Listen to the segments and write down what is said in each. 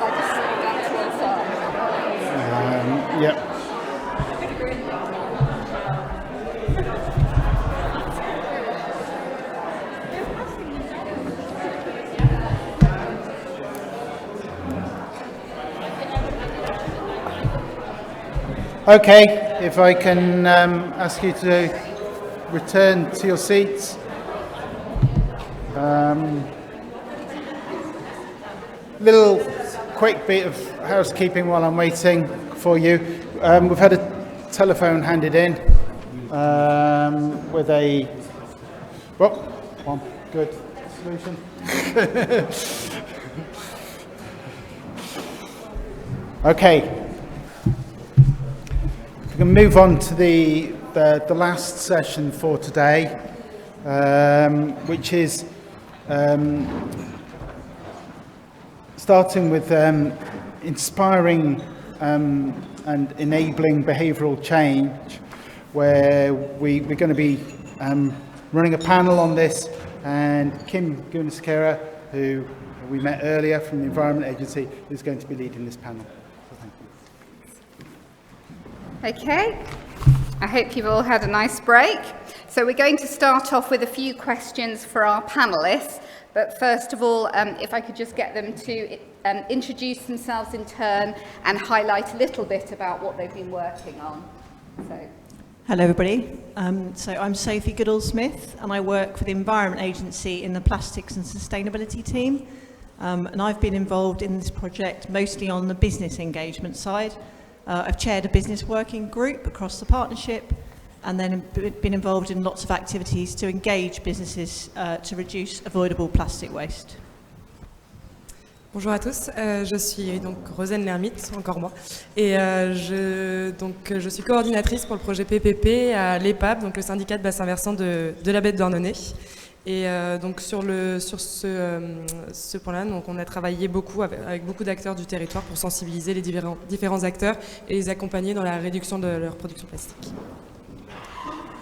I just sit down to one side? Yep. Okay, if I can ask you to return to your seats. Little quick bit of housekeeping while I'm waiting for you. We've had a telephone handed in with a one good solution. Okay. We can move on to the last session for today, which is starting with inspiring and enabling behavioural change, where we're going to be running a panel on this, and Kim Guneskera, who we met earlier from the Environment Agency, is going to be leading this panel. Okay, I hope you've all had a nice break. So we're going to start off with a few questions for our panellists, but first of all, if I could just get them to introduce themselves in turn and highlight a little bit about what they've been working on. So. Hello everybody, so I'm Sophie Goodall-Smith and I work for the Environment Agency in the Plastics and Sustainability team, and I've been involved in this project mostly on the business engagement side. I've chaired a business working group across the partnership and then been involved in lots of activities to engage businesses to reduce avoidable plastic waste. Bonjour à tous, je suis donc Rosane Lermite, encore moi, et je suis coordinatrice pour le projet PPP à l'EPAB, donc le syndicat de bassin versant de la baie de Douarnenez. Et donc sur ce point-là, donc on a travaillé beaucoup avec beaucoup d'acteurs du territoire pour sensibiliser les différents acteurs et les accompagner dans la réduction de leur production plastique.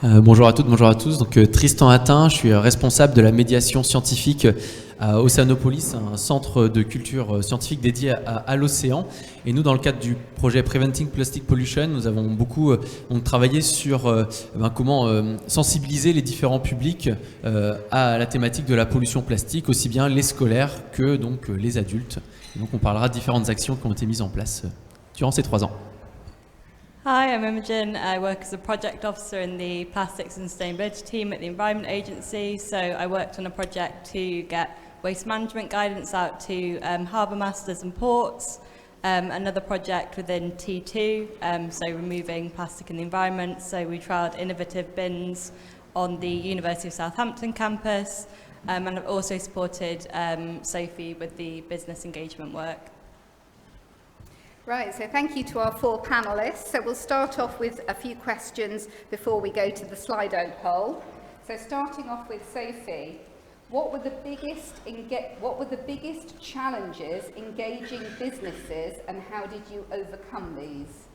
Bonjour à toutes, bonjour à tous. Donc Tristan Attin, je suis responsable de la médiation scientifique à Océanopolis, un centre de culture scientifique dédié à l'océan. Et nous, dans le cadre du projet Preventing Plastic Pollution, nous avons beaucoup travaillé sur comment sensibiliser les différents publics à la thématique de la pollution plastique, aussi bien les scolaires que donc, les adultes. Et donc on parlera de différentes actions qui ont été mises en place durant ces 3 ans. Hi, I'm Imogen. I work as a project officer in the Plastics and Sustainability team at the Environment Agency. So I worked on a project to get waste management guidance out to harbour masters and ports. Another project within T2, so removing plastic in the environment. So we trialled innovative bins on the University of Southampton campus. And I've also supported Sophie with the business engagement work. Right, so thank you to our 4 panellists. So we'll start off with a few questions before we go to the Slido poll. So starting off with Sophie, what were the biggest challenges engaging businesses and how did you overcome these?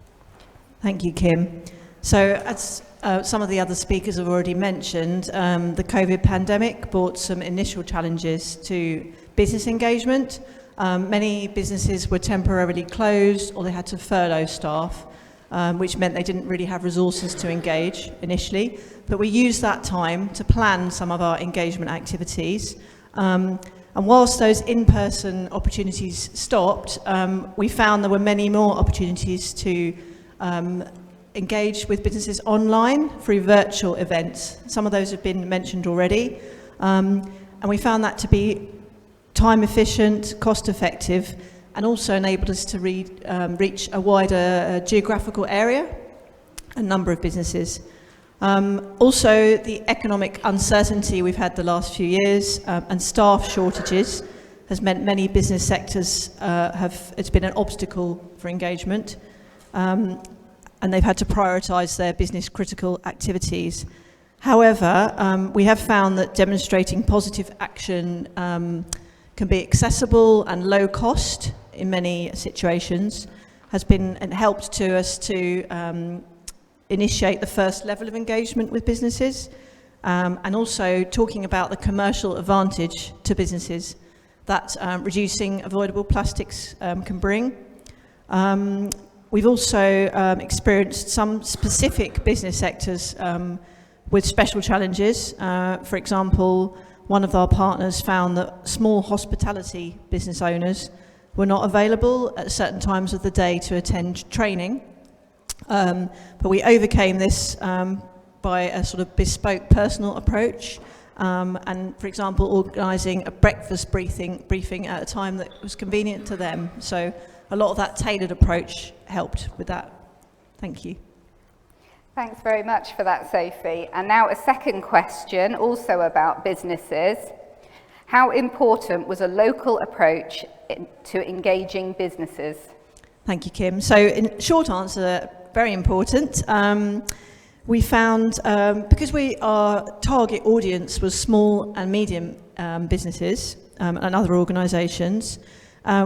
Thank you, Kim. So as some of the other speakers have already mentioned, the COVID pandemic brought some initial challenges to business engagement. Many businesses were temporarily closed or they had to furlough staff, which meant they didn't really have resources to engage initially. But we used that time to plan some of our engagement activities. And whilst those in-person opportunities stopped, we found there were many more opportunities to engage with businesses online through virtual events. Some of those have been mentioned already. And we found that to be time efficient, cost effective, and also enabled us to reach a wider geographical area, a number of businesses. Also, the economic uncertainty we've had the last few years and staff shortages has meant many business sectors it's been an obstacle for engagement, and they've had to prioritise their business critical activities. However, we have found that demonstrating positive action can be accessible and low cost in many situations, has been and helped to us to initiate the first level of engagement with businesses, and also talking about the commercial advantage to businesses. that reducing avoidable plastics can bring. We've also experienced some specific business sectors with special challenges. For example, one of our partners found that small hospitality business owners were not available at certain times of the day to attend training. But we overcame this by a sort of bespoke personal approach. And, for example, organising a breakfast briefing at a time that was convenient to them. So a lot of that tailored approach helped with that. Thank you. Thanks very much for that, Sophie. And now a second question, also about businesses. How important was a local approach to engaging businesses? Thank you, Kim. So, in short answer, very important. We found, because our target audience was small and medium businesses and other organisations,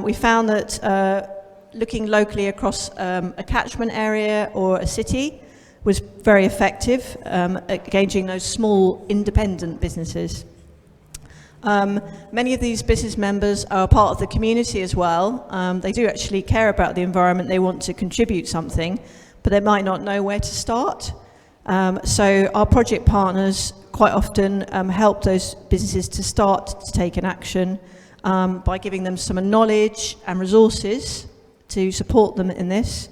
we found that looking locally across a catchment area or a city was very effective at engaging those small independent businesses. Many of these business members are part of the community as well. They do actually care about the environment, they want to contribute something, but they might not know where to start. So our project partners quite often help those businesses to start to take an action by giving them some knowledge and resources to support them in this.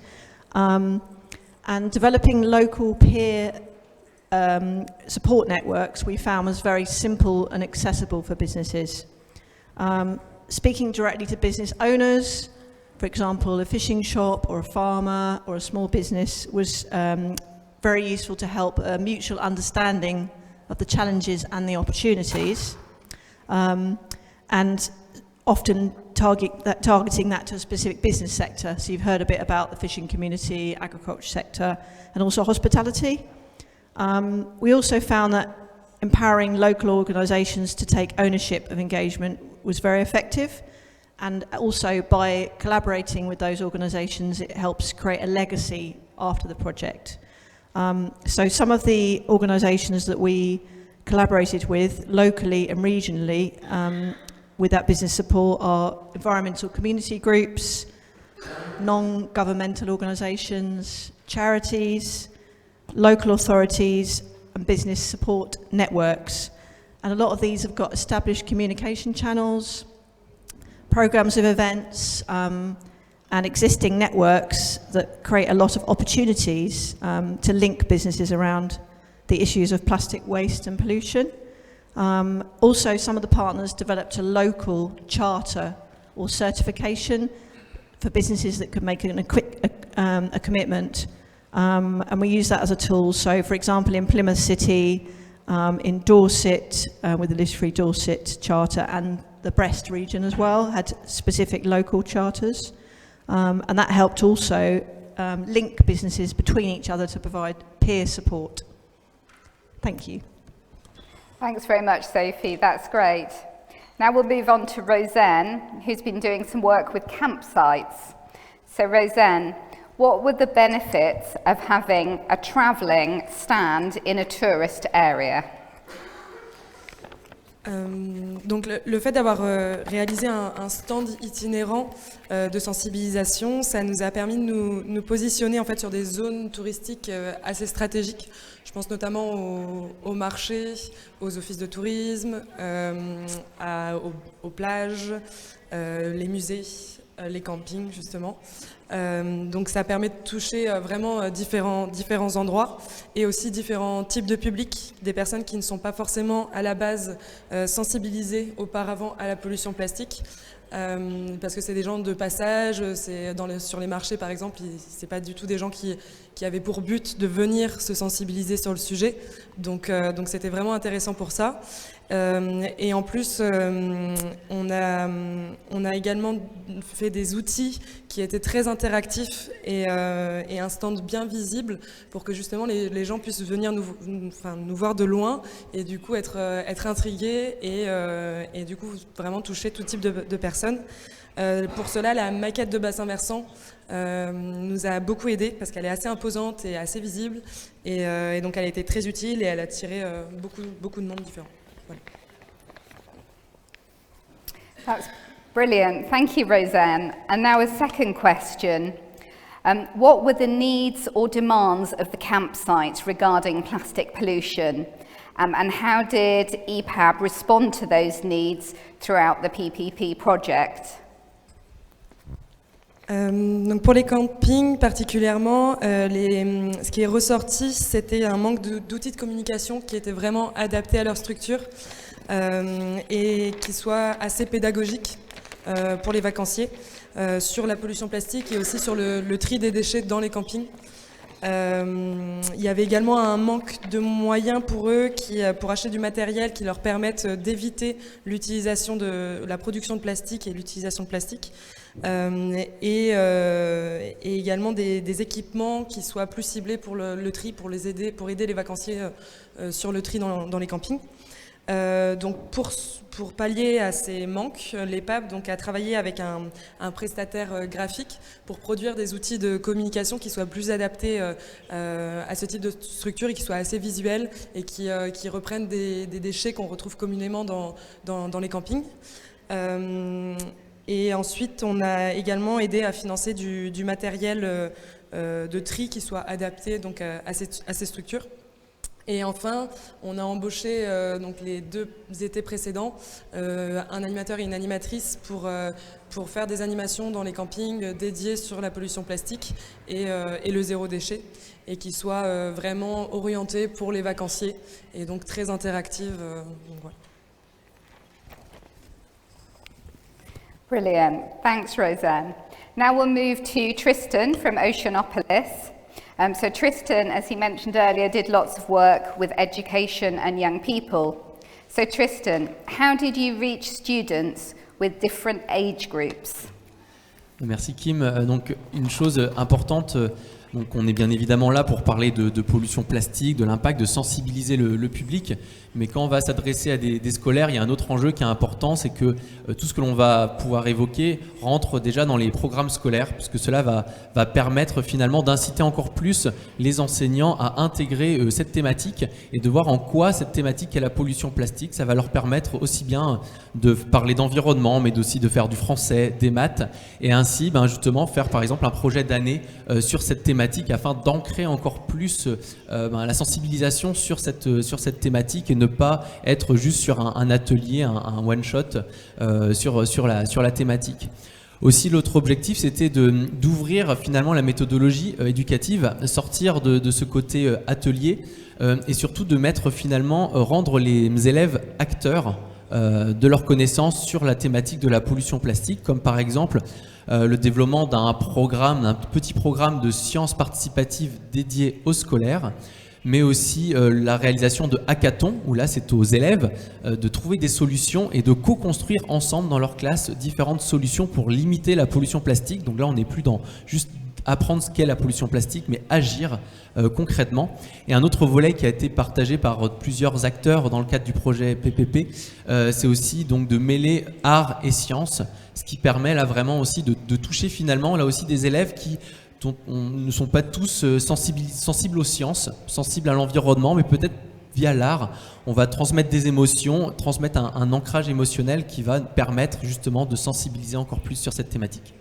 And developing local peer support networks we found was very simple and accessible for businesses. Speaking directly to business owners, for example, a fishing shop or a farmer or a small business was very useful to help a mutual understanding of the challenges and the opportunities, and often targeting that to a specific business sector. So you've heard a bit about the fishing community, agriculture sector, and also hospitality. We also found that empowering local organisations to take ownership of engagement was very effective, and also by collaborating with those organisations, it helps create a legacy after the project. So some of the organisations that we collaborated with locally and regionally with that business support are environmental community groups, non-governmental organisations, charities, local authorities and business support networks. And a lot of these have got established communication channels, programmes of events, and existing networks that create a lot of opportunities to link businesses around the issues of plastic waste and pollution. Also, some of the partners developed a local charter or certification for businesses that could make a commitment, and we use that as a tool. So, for example, in Plymouth City, in Dorset, with the Litter Free Dorset Charter, and the Brest region as well, had specific local charters. And that helped also link businesses between each other to provide peer support. Thank you. Thanks very much, Sophie. That's great. Now we'll move on to Roseanne, who's been doing some work with campsites. So Roseanne, what were the benefits of having a travelling stand in a tourist area? Donc le fait d'avoir réalisé un stand itinérant de sensibilisation, ça nous a permis de nous positionner en fait sur des zones touristiques assez stratégiques. Je pense notamment aux marchés, aux offices de tourisme, aux plages, les musées, les campings justement. Donc ça permet de toucher vraiment différents endroits et aussi différents types de publics, des personnes qui ne sont pas forcément à la base sensibilisées auparavant à la pollution plastique. Parce que c'est des gens de passage, sur les marchés par exemple, c'est pas du tout des gens qui avaient pour but de venir se sensibiliser sur le sujet. Donc c'était vraiment intéressant pour ça. Et en plus, on a également fait des outils qui étaient très interactifs et un stand bien visible pour que justement les gens puissent venir nous voir de loin et du coup être intrigués et du coup vraiment toucher tout type de personnes. Pour cela, la maquette de bassin versant nous a beaucoup aidé parce qu'elle est assez imposante et assez visible et donc elle a été très utile et elle a attiré beaucoup de monde différent. Voilà. That's brilliant. Thank you, Roseanne. And now a second question. What were the needs or demands of the campsites regarding plastic pollution? And how did EPAB respond to those needs throughout the PPP project? Donc pour les campings particulièrement, ce qui est ressorti, c'était un manque d'outils de communication qui étaient vraiment adaptés à leur structure et qui soient assez pédagogiques pour les vacanciers sur la pollution plastique et aussi sur le tri des déchets dans les campings. Il y avait également un manque de moyens pour eux pour acheter du matériel qui leur permette d'éviter l'utilisation de la production de plastique et l'utilisation de plastique. Et également des équipements qui soient plus ciblés pour le tri, pour aider les vacanciers sur le tri dans les campings. Donc pour pallier à ces manques, l'EPAB a travaillé avec un prestataire graphique pour produire des outils de communication qui soient plus adaptés à ce type de structure et qui soient assez visuels et qui reprennent des déchets qu'on retrouve communément dans les campings. Et ensuite, on a également aidé à financer du matériel de tri qui soit adapté donc, à ces structures. Et enfin, on a embauché donc les 2 étés précédents un animateur et une animatrice pour faire des animations dans les campings dédiées sur la pollution plastique et le zéro déchet et qui soient vraiment orientées pour les vacanciers et donc très interactives. Donc voilà. Brilliant. Thanks, Roseanne. Now we'll move to Tristan from Oceanopolis. So Tristan, as he mentioned earlier, did lots of work with education and young people. So Tristan, how did you reach students with different age groups? Merci Kim. Donc une chose importante, donc on est bien évidemment là pour parler de pollution plastique, de l'impact, de sensibiliser le public. Mais quand on va s'adresser à des scolaires, il y a un autre enjeu qui est important, c'est que tout ce que l'on va pouvoir évoquer rentre déjà dans les programmes scolaires, puisque cela va permettre finalement d'inciter encore plus les enseignants à intégrer cette thématique et de voir en quoi cette thématique est la pollution plastique. Ça va leur permettre aussi bien de parler d'environnement, mais aussi de faire du français, des maths, et ainsi justement faire par exemple un projet d'année sur cette thématique afin d'ancrer encore plus la sensibilisation sur cette thématique et ne pas être juste sur un atelier, un one-shot sur la thématique. Aussi, l'autre objectif, c'était d'ouvrir finalement la méthodologie éducative, sortir de ce côté atelier et surtout de mettre finalement, rendre les élèves acteurs de leurs connaissances sur la thématique de la pollution plastique, comme par exemple le développement d'un petit programme de sciences participatives dédié aux scolaires, mais aussi la réalisation de hackathons, où là c'est aux élèves de trouver des solutions et de co-construire ensemble dans leur classe différentes solutions pour limiter la pollution plastique. Donc là on n'est plus dans juste apprendre ce qu'est la pollution plastique, mais agir concrètement. Et un autre volet qui a été partagé par plusieurs acteurs dans le cadre du projet PPP, c'est aussi donc de mêler art et science, ce qui permet là vraiment aussi de toucher finalement là aussi des élèves qui ne sont pas tous sensibles aux sciences, sensibles à l'environnement, mais peut-être via l'art, on va transmettre des émotions, transmettre un ancrage émotionnel qui va permettre justement de sensibiliser encore plus sur cette thématique.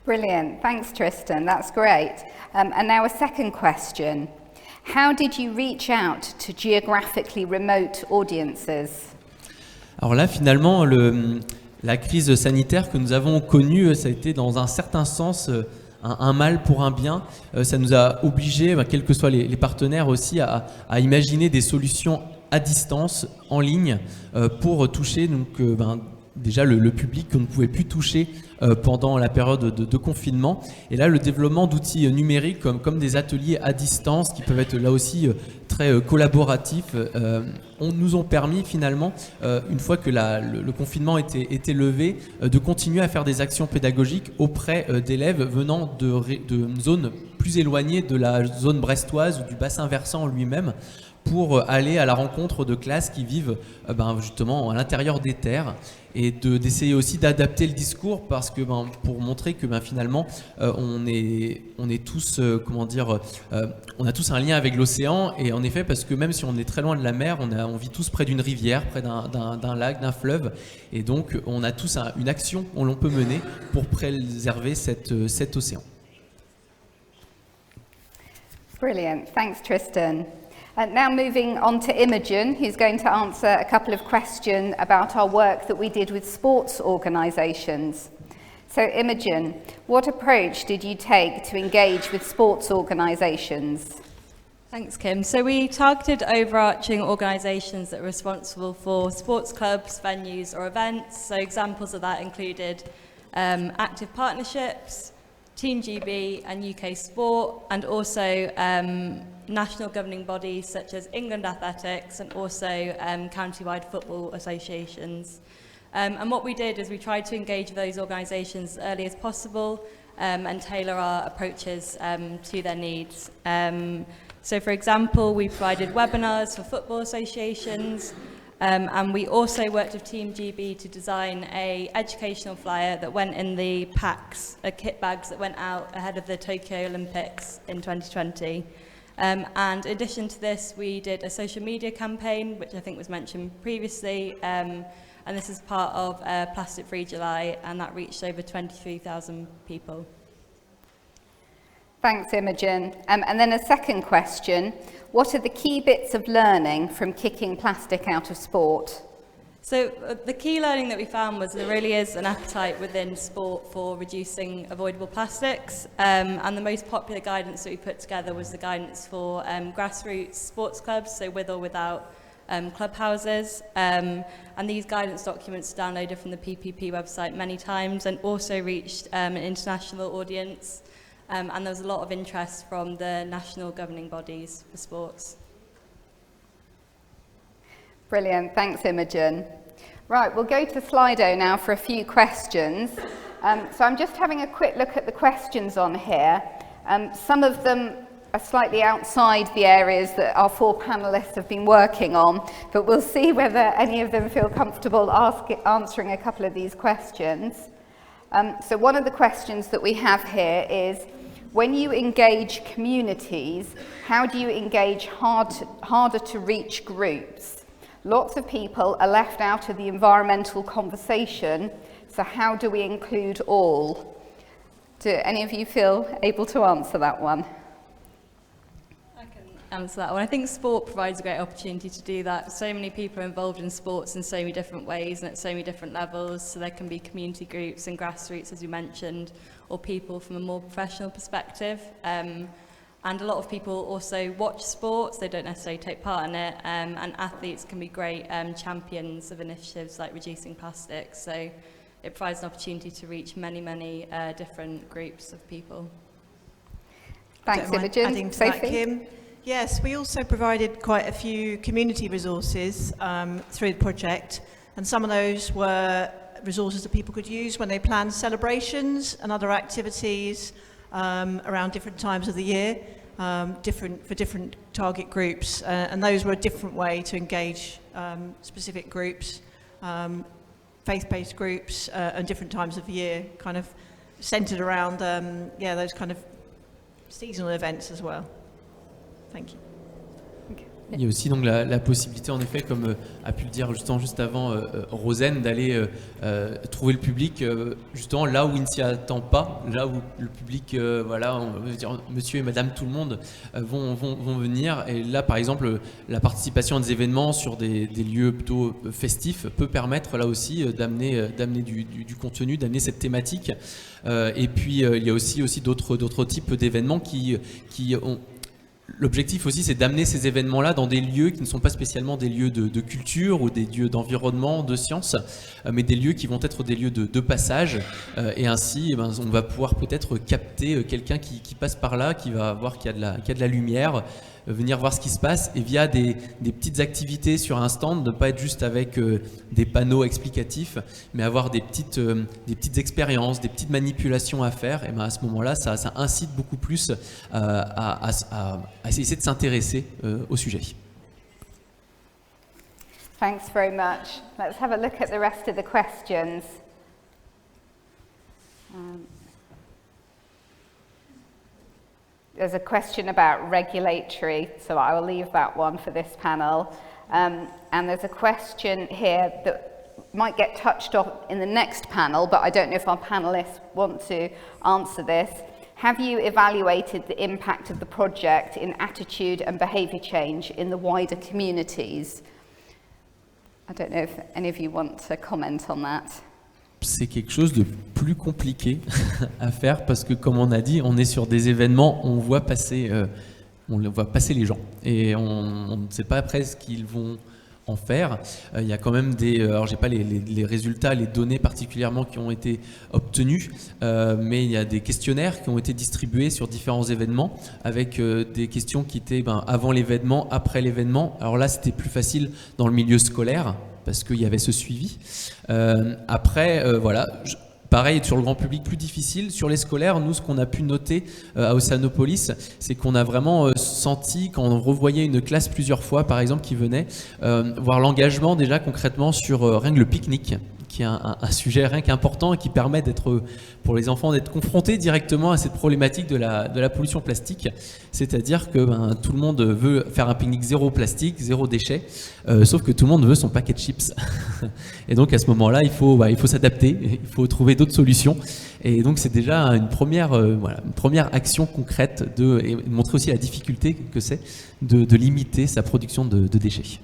Brilliant. Thanks, Tristan. That's great. And now a second question. How did you reach out to geographically remote audiences? Alors là, finalement, la crise sanitaire que nous avons connue, ça a été dans un certain sens un mal pour un bien. Ça nous a obligés, quels que soient les partenaires aussi, à imaginer des solutions à distance, en ligne, pour toucher donc, déjà le public qu'on ne pouvait plus toucher pendant la période de confinement. Et là, le développement d'outils numériques comme des ateliers à distance qui peuvent être là aussi très collaboratifs, nous ont permis finalement, une fois que le confinement était levé, de continuer à faire des actions pédagogiques auprès d'élèves venant de zones plus éloignés de la zone brestoise ou du bassin versant lui-même, pour aller à la rencontre de classes qui vivent justement à l'intérieur des terres, et d'essayer aussi d'adapter le discours, parce que pour montrer que finalement on est tous on a tous un lien avec l'océan. Et en effet, parce que même si on est très loin de la mer, on vit tous près d'une rivière, près d'un lac, d'un fleuve, et donc on a tous une action que l'on peut mener pour préserver cet océan. Brilliant. Thanks, Tristan. Now moving on to Imogen, who's going to answer a couple of questions about our work that we did with sports organisations. So Imogen, what approach did you take to engage with sports organisations? Thanks, Kim. So we targeted overarching organisations that are responsible for sports clubs, venues or events. So examples of that included Active Partnerships, Team GB and UK Sport, and also national governing bodies such as England Athletics and also county-wide football associations. And what we did is we tried to engage with those organisations as early as possible and tailor our approaches to their needs. So for example, we provided webinars for football associations, and we also worked with Team GB to design an educational flyer that went in the packs, kit bags that went out ahead of the Tokyo Olympics in 2020. And in addition to this, we did a social media campaign, which I think was mentioned previously, and this is part of Plastic Free July, and that reached over 23,000 people. Thanks, Imogen. And then a second question. What are the key bits of learning from kicking plastic out of sport? So the key learning that we found was there really is an appetite within sport for reducing avoidable plastics, and the most popular guidance that we put together was the guidance for grassroots sports clubs, so with or without clubhouses, and these guidance documents are downloaded from the PPP website many times and also reached an international audience, and there was a lot of interest from the national governing bodies for sports. Brilliant, thanks Imogen. Right, we'll go to Slido now for a few questions. So I'm just having a quick look at the questions on here. Some of them are slightly outside the areas that our four panellists have been working on, but we'll see whether any of them feel comfortable answering a couple of these questions. So one of the questions that we have here is, when you engage communities, how do you engage harder to reach groups? Lots of people are left out of the environmental conversation, so how do we include all? Do any of you feel able to answer that one? I can answer that one. I think sport provides a great opportunity to do that. So many people are involved in sports in so many different ways and at so many different levels, so there can be community groups and grassroots, as you mentioned, or people from a more professional perspective. And a lot of people also watch sports, they don't necessarily take part in it, and athletes can be great champions of initiatives like reducing plastic, so it provides an opportunity to reach many, many different groups of people. Thanks, Don't mind Imogen. adding to that, Sophie? Kim. Yes, we also provided quite a few community resources through the project, and some of those were resources that people could use when they plan celebrations and other activities around different times of the year, for different target groups, and those were a different way to engage specific groups, faith-based groups, and different times of the year, kind of centered around those kind of seasonal events as well. Thank you. Il y a aussi donc la possibilité, en effet, comme a pu le dire juste avant Rosen, d'aller trouver le public justement là où il ne s'y attend pas, là où le public, on veut dire monsieur et madame tout le monde vont venir. Et là, par exemple, la participation à des événements sur des lieux plutôt festifs peut permettre là aussi d'amener du contenu, d'amener cette thématique. Et puis il y a aussi d'autres types d'événements qui ont L'objectif aussi, c'est d'amener ces événements-là dans des lieux qui ne sont pas spécialement des lieux de culture ou des lieux d'environnement, de sciences, mais des lieux qui vont être des lieux de passage. Et ainsi, eh ben, on va pouvoir peut-être capter quelqu'un qui passe par là, qui va voir qu'il y a de la lumière, venir voir ce qui se passe, et via des petites activités sur un stand, ne pas être juste avec des panneaux explicatifs, mais avoir des petites expériences, des petites manipulations à faire. Et ben à ce moment-là, ça incite beaucoup plus à essayer de s'intéresser au sujet. Thanks very much. Let's have a look at the rest of the questions. There's a question about regulatory, so I will leave that one for this panel. And there's a question here that might get touched on in the next panel, but I don't know if our panelists want to answer this. Have you evaluated the impact of the project in attitude and behaviour change in the wider communities? I don't know if any of you want to comment on that. C'est quelque chose de plus compliqué à faire parce que, comme on a dit, on est sur des événements, on voit passer les gens et on ne sait pas après ce qu'ils vont en faire. Il y a quand même alors j'ai pas les résultats, les données particulièrement qui ont été obtenues, mais il y a des questionnaires qui ont été distribués sur différents événements avec des questions qui étaient avant l'événement, après l'événement. Alors là, c'était plus facile dans le milieu scolaire, parce qu'il y avait ce suivi. Après, voilà, pareil, sur le grand public, plus difficile. Sur les scolaires, nous, ce qu'on a pu noter à Oceanopolis, c'est qu'on a vraiment senti, quand on revoyait une classe plusieurs fois, par exemple, qui venait, voir l'engagement déjà concrètement sur rien que le pique-nique, qui est un sujet rien qu'important et qui permet pour les enfants d'être confrontés directement à cette problématique de la pollution plastique. C'est-à-dire que tout le monde veut faire un pique-nique zéro plastique, zéro déchet, sauf que tout le monde veut son paquet de chips. Et donc à ce moment-là, il faut s'adapter, il faut trouver d'autres solutions. Et donc c'est déjà une première action concrète et montrer aussi la difficulté que c'est de limiter sa production de déchets.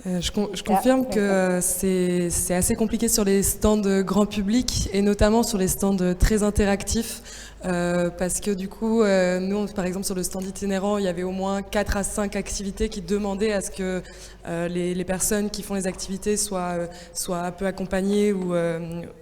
Je confirme que c'est assez compliqué sur les stands grand public et notamment sur les stands très interactifs parce que du coup, nous, par exemple, sur le stand itinérant, il y avait au moins 4 à 5 activités qui demandaient à ce que les personnes qui font les activités soient un peu accompagnées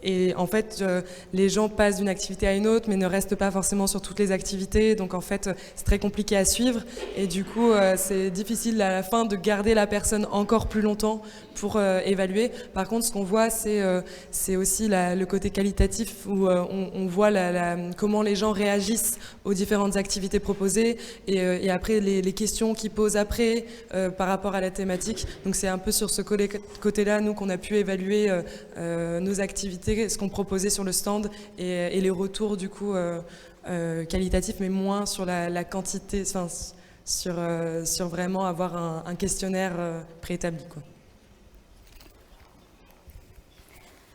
et en fait, les gens passent d'une activité à une autre mais ne restent pas forcément sur toutes les activités. Donc en fait, c'est très compliqué à suivre et du coup, c'est difficile à la fin de garder la personne encore plus longtemps pour évaluer. Par contre, ce qu'on voit, c'est aussi le côté qualitatif où on voit comment les gens réagissent aux différentes activités proposées et après les questions qu'ils posent après par rapport à la thématique. Donc c'est un peu sur ce côté-là, nous, qu'on a pu évaluer nos activités, ce qu'on proposait sur le stand et les retours du coup qualitatifs, mais moins sur la quantité, enfin, sur vraiment avoir un questionnaire préétabli, quoi.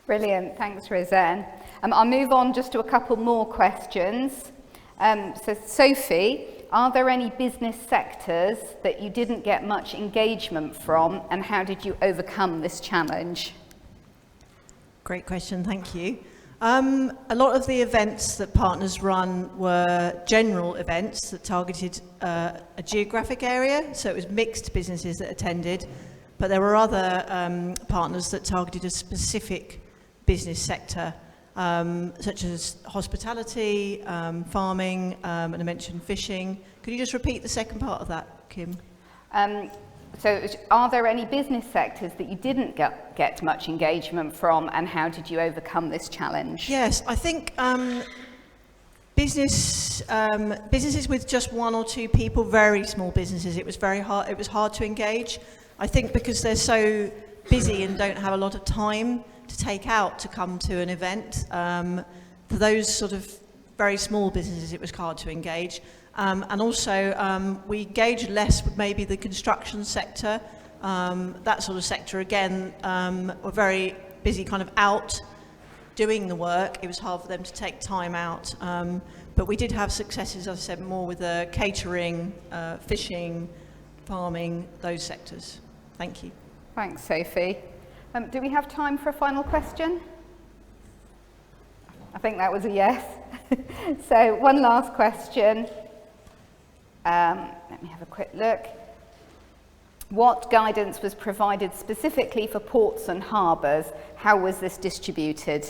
Brilliant, thanks Roseanne. I'll move on just to a couple more questions. So Sophie, are there any business sectors that you didn't get much engagement from and how did you overcome this challenge? Great question, thank you. A lot of the events that partners run were general events that targeted a geographic area, so it was mixed businesses that attended, but there were other partners that targeted a specific business sector, such as hospitality, farming, and I mentioned fishing. Could you just repeat the second part of that, Kim? So are there any business sectors that you didn't get much engagement from and how did you overcome this challenge? Yes, I think businesses with just one or two people, very small businesses, it was hard to engage. I think because they're so busy and don't have a lot of time to take out to come to an event. For those sort of very small businesses, it was hard to engage. And also, we engaged less with maybe the construction sector. That sort of sector, again, were very busy kind of out doing the work. It was hard for them to take time out. But we did have successes, as I said, more with catering, fishing, farming, those sectors. Thank you. Thanks, Sophie. Do we have time for a final question? I think that was a yes. So one last question. Let me have a quick look. What guidance was provided specifically for ports and harbours? How was this distributed?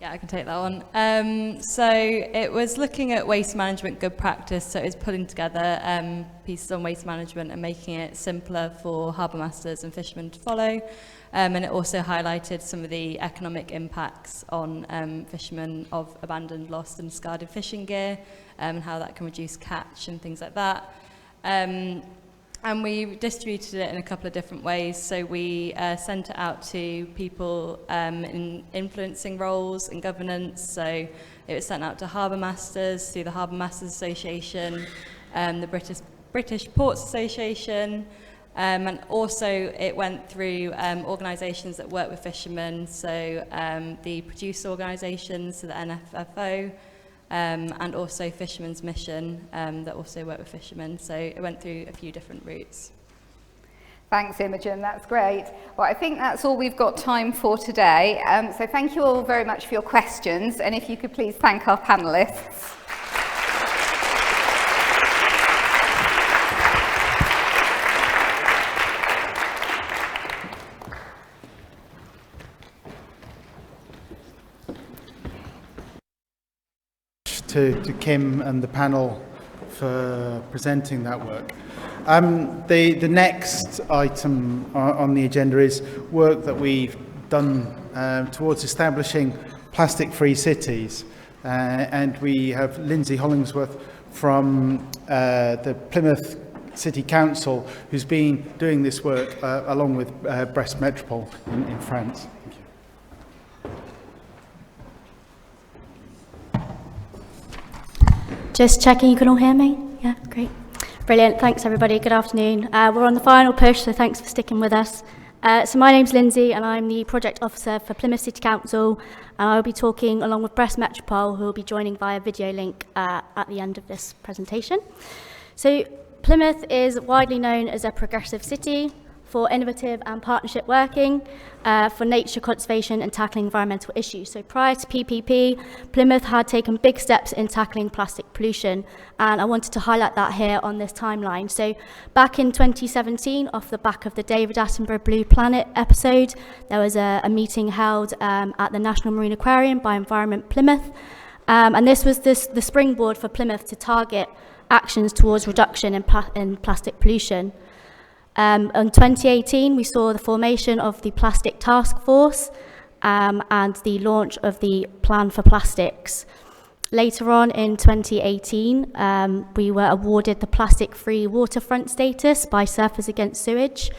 Yeah, I can take that one. So it was looking at waste management good practice, so it was putting together pieces on waste management and making it simpler for harbour masters and fishermen to follow. And it also highlighted some of the economic impacts on fishermen of abandoned, lost and discarded fishing gear, and how that can reduce catch and things like that. And we distributed it in a couple of different ways. So we sent it out to people in influencing roles and governance. So it was sent out to harbour masters through the Harbour Masters Association, the British Ports Association, and also it went through organisations that work with fishermen. So the producer organisations, so the NFFO, and also Fishermen's Mission that also work with fishermen. So it went through a few different routes. Thanks, Imogen, that's great. Well, I think that's all we've got time for today. So thank you all very much for your questions, and if you could please thank our panellists. To Kim and the panel for presenting that work. The next item on the agenda is work that we've done towards establishing plastic-free cities. And we have Lindsay Hollingsworth from the Plymouth City Council, who's been doing this work along with Brest Metropole in France. Thank you. Just checking you can all hear me? Yeah, great. Brilliant. Thanks, everybody. Good afternoon. We're on the final push, so thanks for sticking with us. So my name's Lindsay, and I'm the project officer for Plymouth City Council, and I'll be talking along with Brest Metropole, who will be joining via video link at the end of this presentation. So Plymouth is widely known as a progressive city for innovative and partnership working for nature conservation and tackling environmental issues. So prior to PPP, Plymouth had taken big steps in tackling plastic pollution, and I wanted to highlight that here on this timeline. So back in 2017, off the back of the David Attenborough Blue Planet episode, there was a meeting held at the National Marine Aquarium by Environment Plymouth, and this was the springboard for Plymouth to target actions towards reduction in plastic pollution. In 2018, we saw the formation of the Plastic Task Force and the launch of the Plan for Plastics. Later on in 2018, we were awarded the plastic-free waterfront status by Surfers Against Sewage.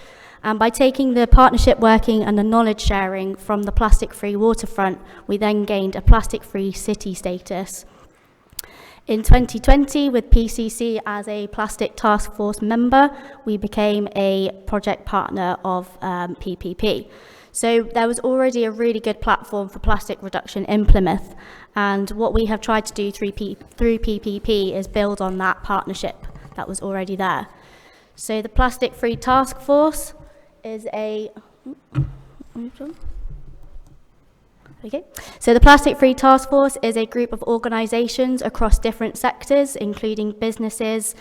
And by taking the partnership working and the knowledge sharing from the plastic-free waterfront, we then gained a plastic-free city status. In 2020, with PCC as a Plastic Task Force member, we became a project partner of PPP. So there was already a really good platform for plastic reduction in Plymouth, and what we have tried to do through PPP is build on that partnership that was already there. So the Plastic Free Task Force is a... Okay. So the Plastic Free Task Force is a group of organisations across different sectors, including businesses,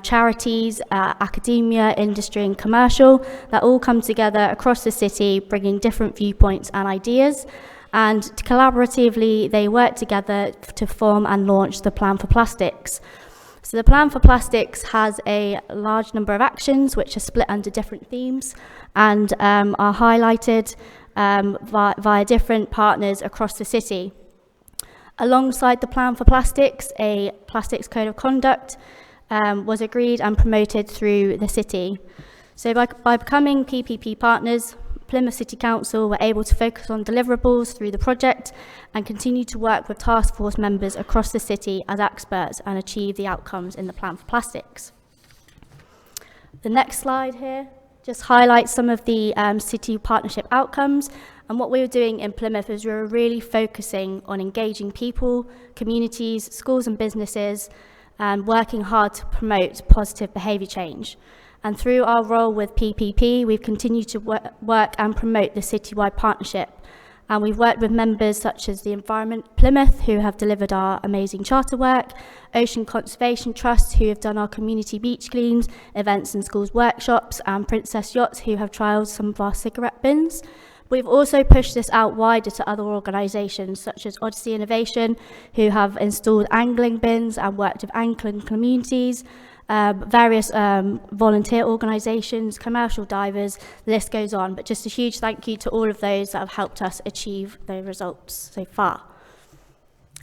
charities, academia, industry and commercial, that all come together across the city, bringing different viewpoints and ideas. And collaboratively, they work together to form and launch the Plan for Plastics. So the Plan for Plastics has a large number of actions which are split under different themes and are highlighted via different partners across the city. Alongside the Plan for Plastics, a Plastics Code of Conduct was agreed and promoted through the city. So by becoming PPP partners, Plymouth City Council were able to focus on deliverables through the project and continue to work with task force members across the city as experts and achieve the outcomes in the Plan for Plastics. The next slide here just highlights some of the city partnership outcomes. And what we were doing in Plymouth is we were really focusing on engaging people, communities, schools and businesses, and working hard to promote positive behaviour change. And through our role with PPP, we've continued to work and promote the citywide partnership. And we've worked with members such as the Environment Plymouth, who have delivered our amazing charter work, Ocean Conservation Trust, who have done our community beach cleans, events and schools workshops, and Princess Yachts, who have trialled some of our cigarette bins. We've also pushed this out wider to other organisations such as Odyssey Innovation, who have installed angling bins and worked with angling communities, various volunteer organisations, commercial divers, the list goes on. But just a huge thank you to all of those that have helped us achieve the results so far.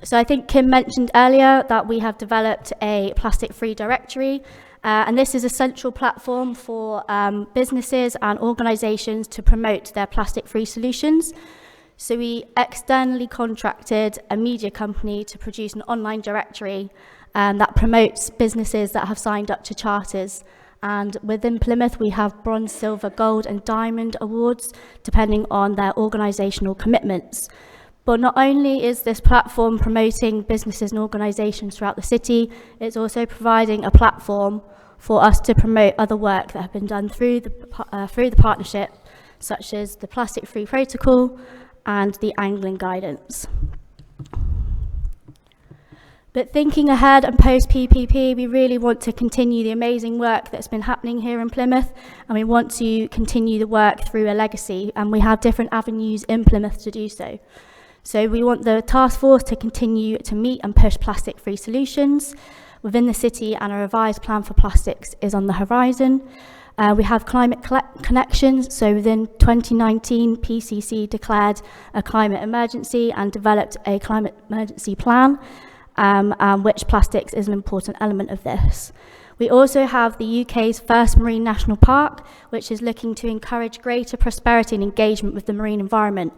So I think Kim mentioned earlier that we have developed a plastic-free directory, and this is a central platform for businesses and organisations to promote their plastic-free solutions. So we externally contracted a media company to produce an online directory that promotes businesses that have signed up to charters. And within Plymouth, we have bronze, silver, gold and diamond awards, depending on their organisational commitments. But not only is this platform promoting businesses and organisations throughout the city, it's also providing a platform for us to promote other work that have been done through the partnership, such as the Plastic Free Protocol and the Angling Guidance. But thinking ahead and post-PPP, we really want to continue the amazing work that's been happening here in Plymouth, and we want to continue the work through a legacy, and we have different avenues in Plymouth to do so. So we want the task force to continue to meet and push plastic-free solutions within the city, and a revised plan for plastics is on the horizon. We have climate connections, so within 2019, PCC declared a climate emergency and developed a climate emergency plan, which plastics is an important element of this. We also have the UK's first marine national park, which is looking to encourage greater prosperity and engagement with the marine environment.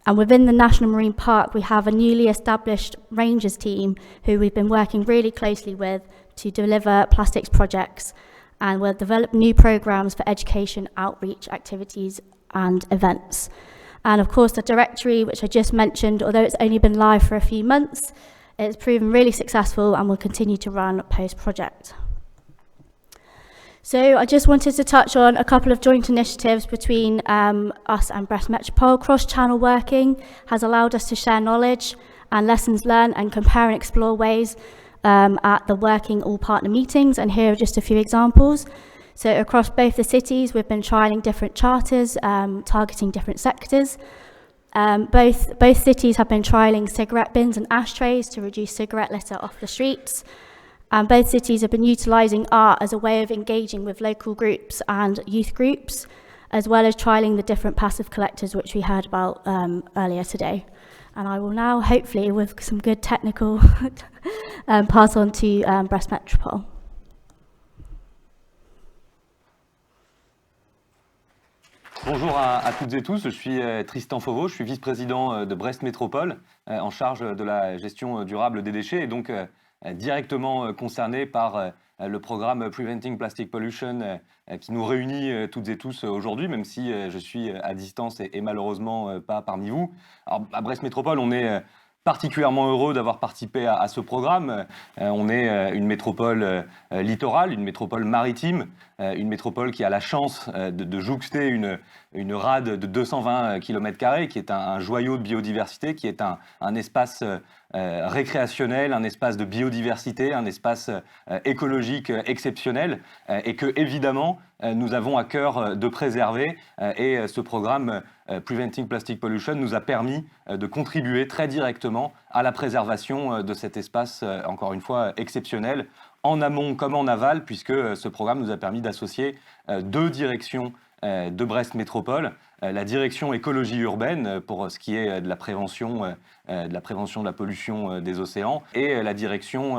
And within the National Marine Park, we have a newly established Rangers team who we've been working really closely with to deliver plastics projects, and we'll develop new programs for education, outreach, activities and events. And of course, the directory, which I just mentioned, although it's only been live for a few months, it's proven really successful and will continue to run post-project. So I just wanted to touch on a couple of joint initiatives between us and Brest Metropole. Cross-channel working has allowed us to share knowledge and lessons learned and compare and explore ways at the working all partner meetings, and here are just a few examples. So across both the cities, we've been trialling different charters, targeting different sectors. Both cities have been trialling cigarette bins and ashtrays to reduce cigarette litter off the streets. And both cities have been utilising art as a way of engaging with local groups and youth groups, as well as trialling the different passive collectors, which we heard about earlier today. And I will now, hopefully, with some good technical, pass on to Brest Metropole. Bonjour à toutes et tous, je suis Tristan Fauveau, je suis vice-président de Brest Métropole en charge de la gestion durable des déchets et donc directement concerné par le programme Preventing Plastic Pollution qui nous réunit toutes et tous aujourd'hui, même si je suis à distance et malheureusement pas parmi vous. Alors, à Brest Métropole, on est particulièrement heureux d'avoir participé à ce programme. On est une métropole littorale, une métropole maritime, une métropole qui a la chance de jouxter une rade de 220 km², qui est un joyau de biodiversité, qui est un espace récréationnel, un espace de biodiversité, un espace écologique exceptionnel et que, évidemment, nous avons à cœur de préserver et ce programme Preventing Plastic Pollution nous a permis de contribuer très directement à la préservation de cet espace, encore une fois, exceptionnel, en amont comme en aval, puisque ce programme nous a permis d'associer deux directions de Brest Métropole, la direction écologie urbaine pour ce qui est de la prévention de la pollution des océans et la direction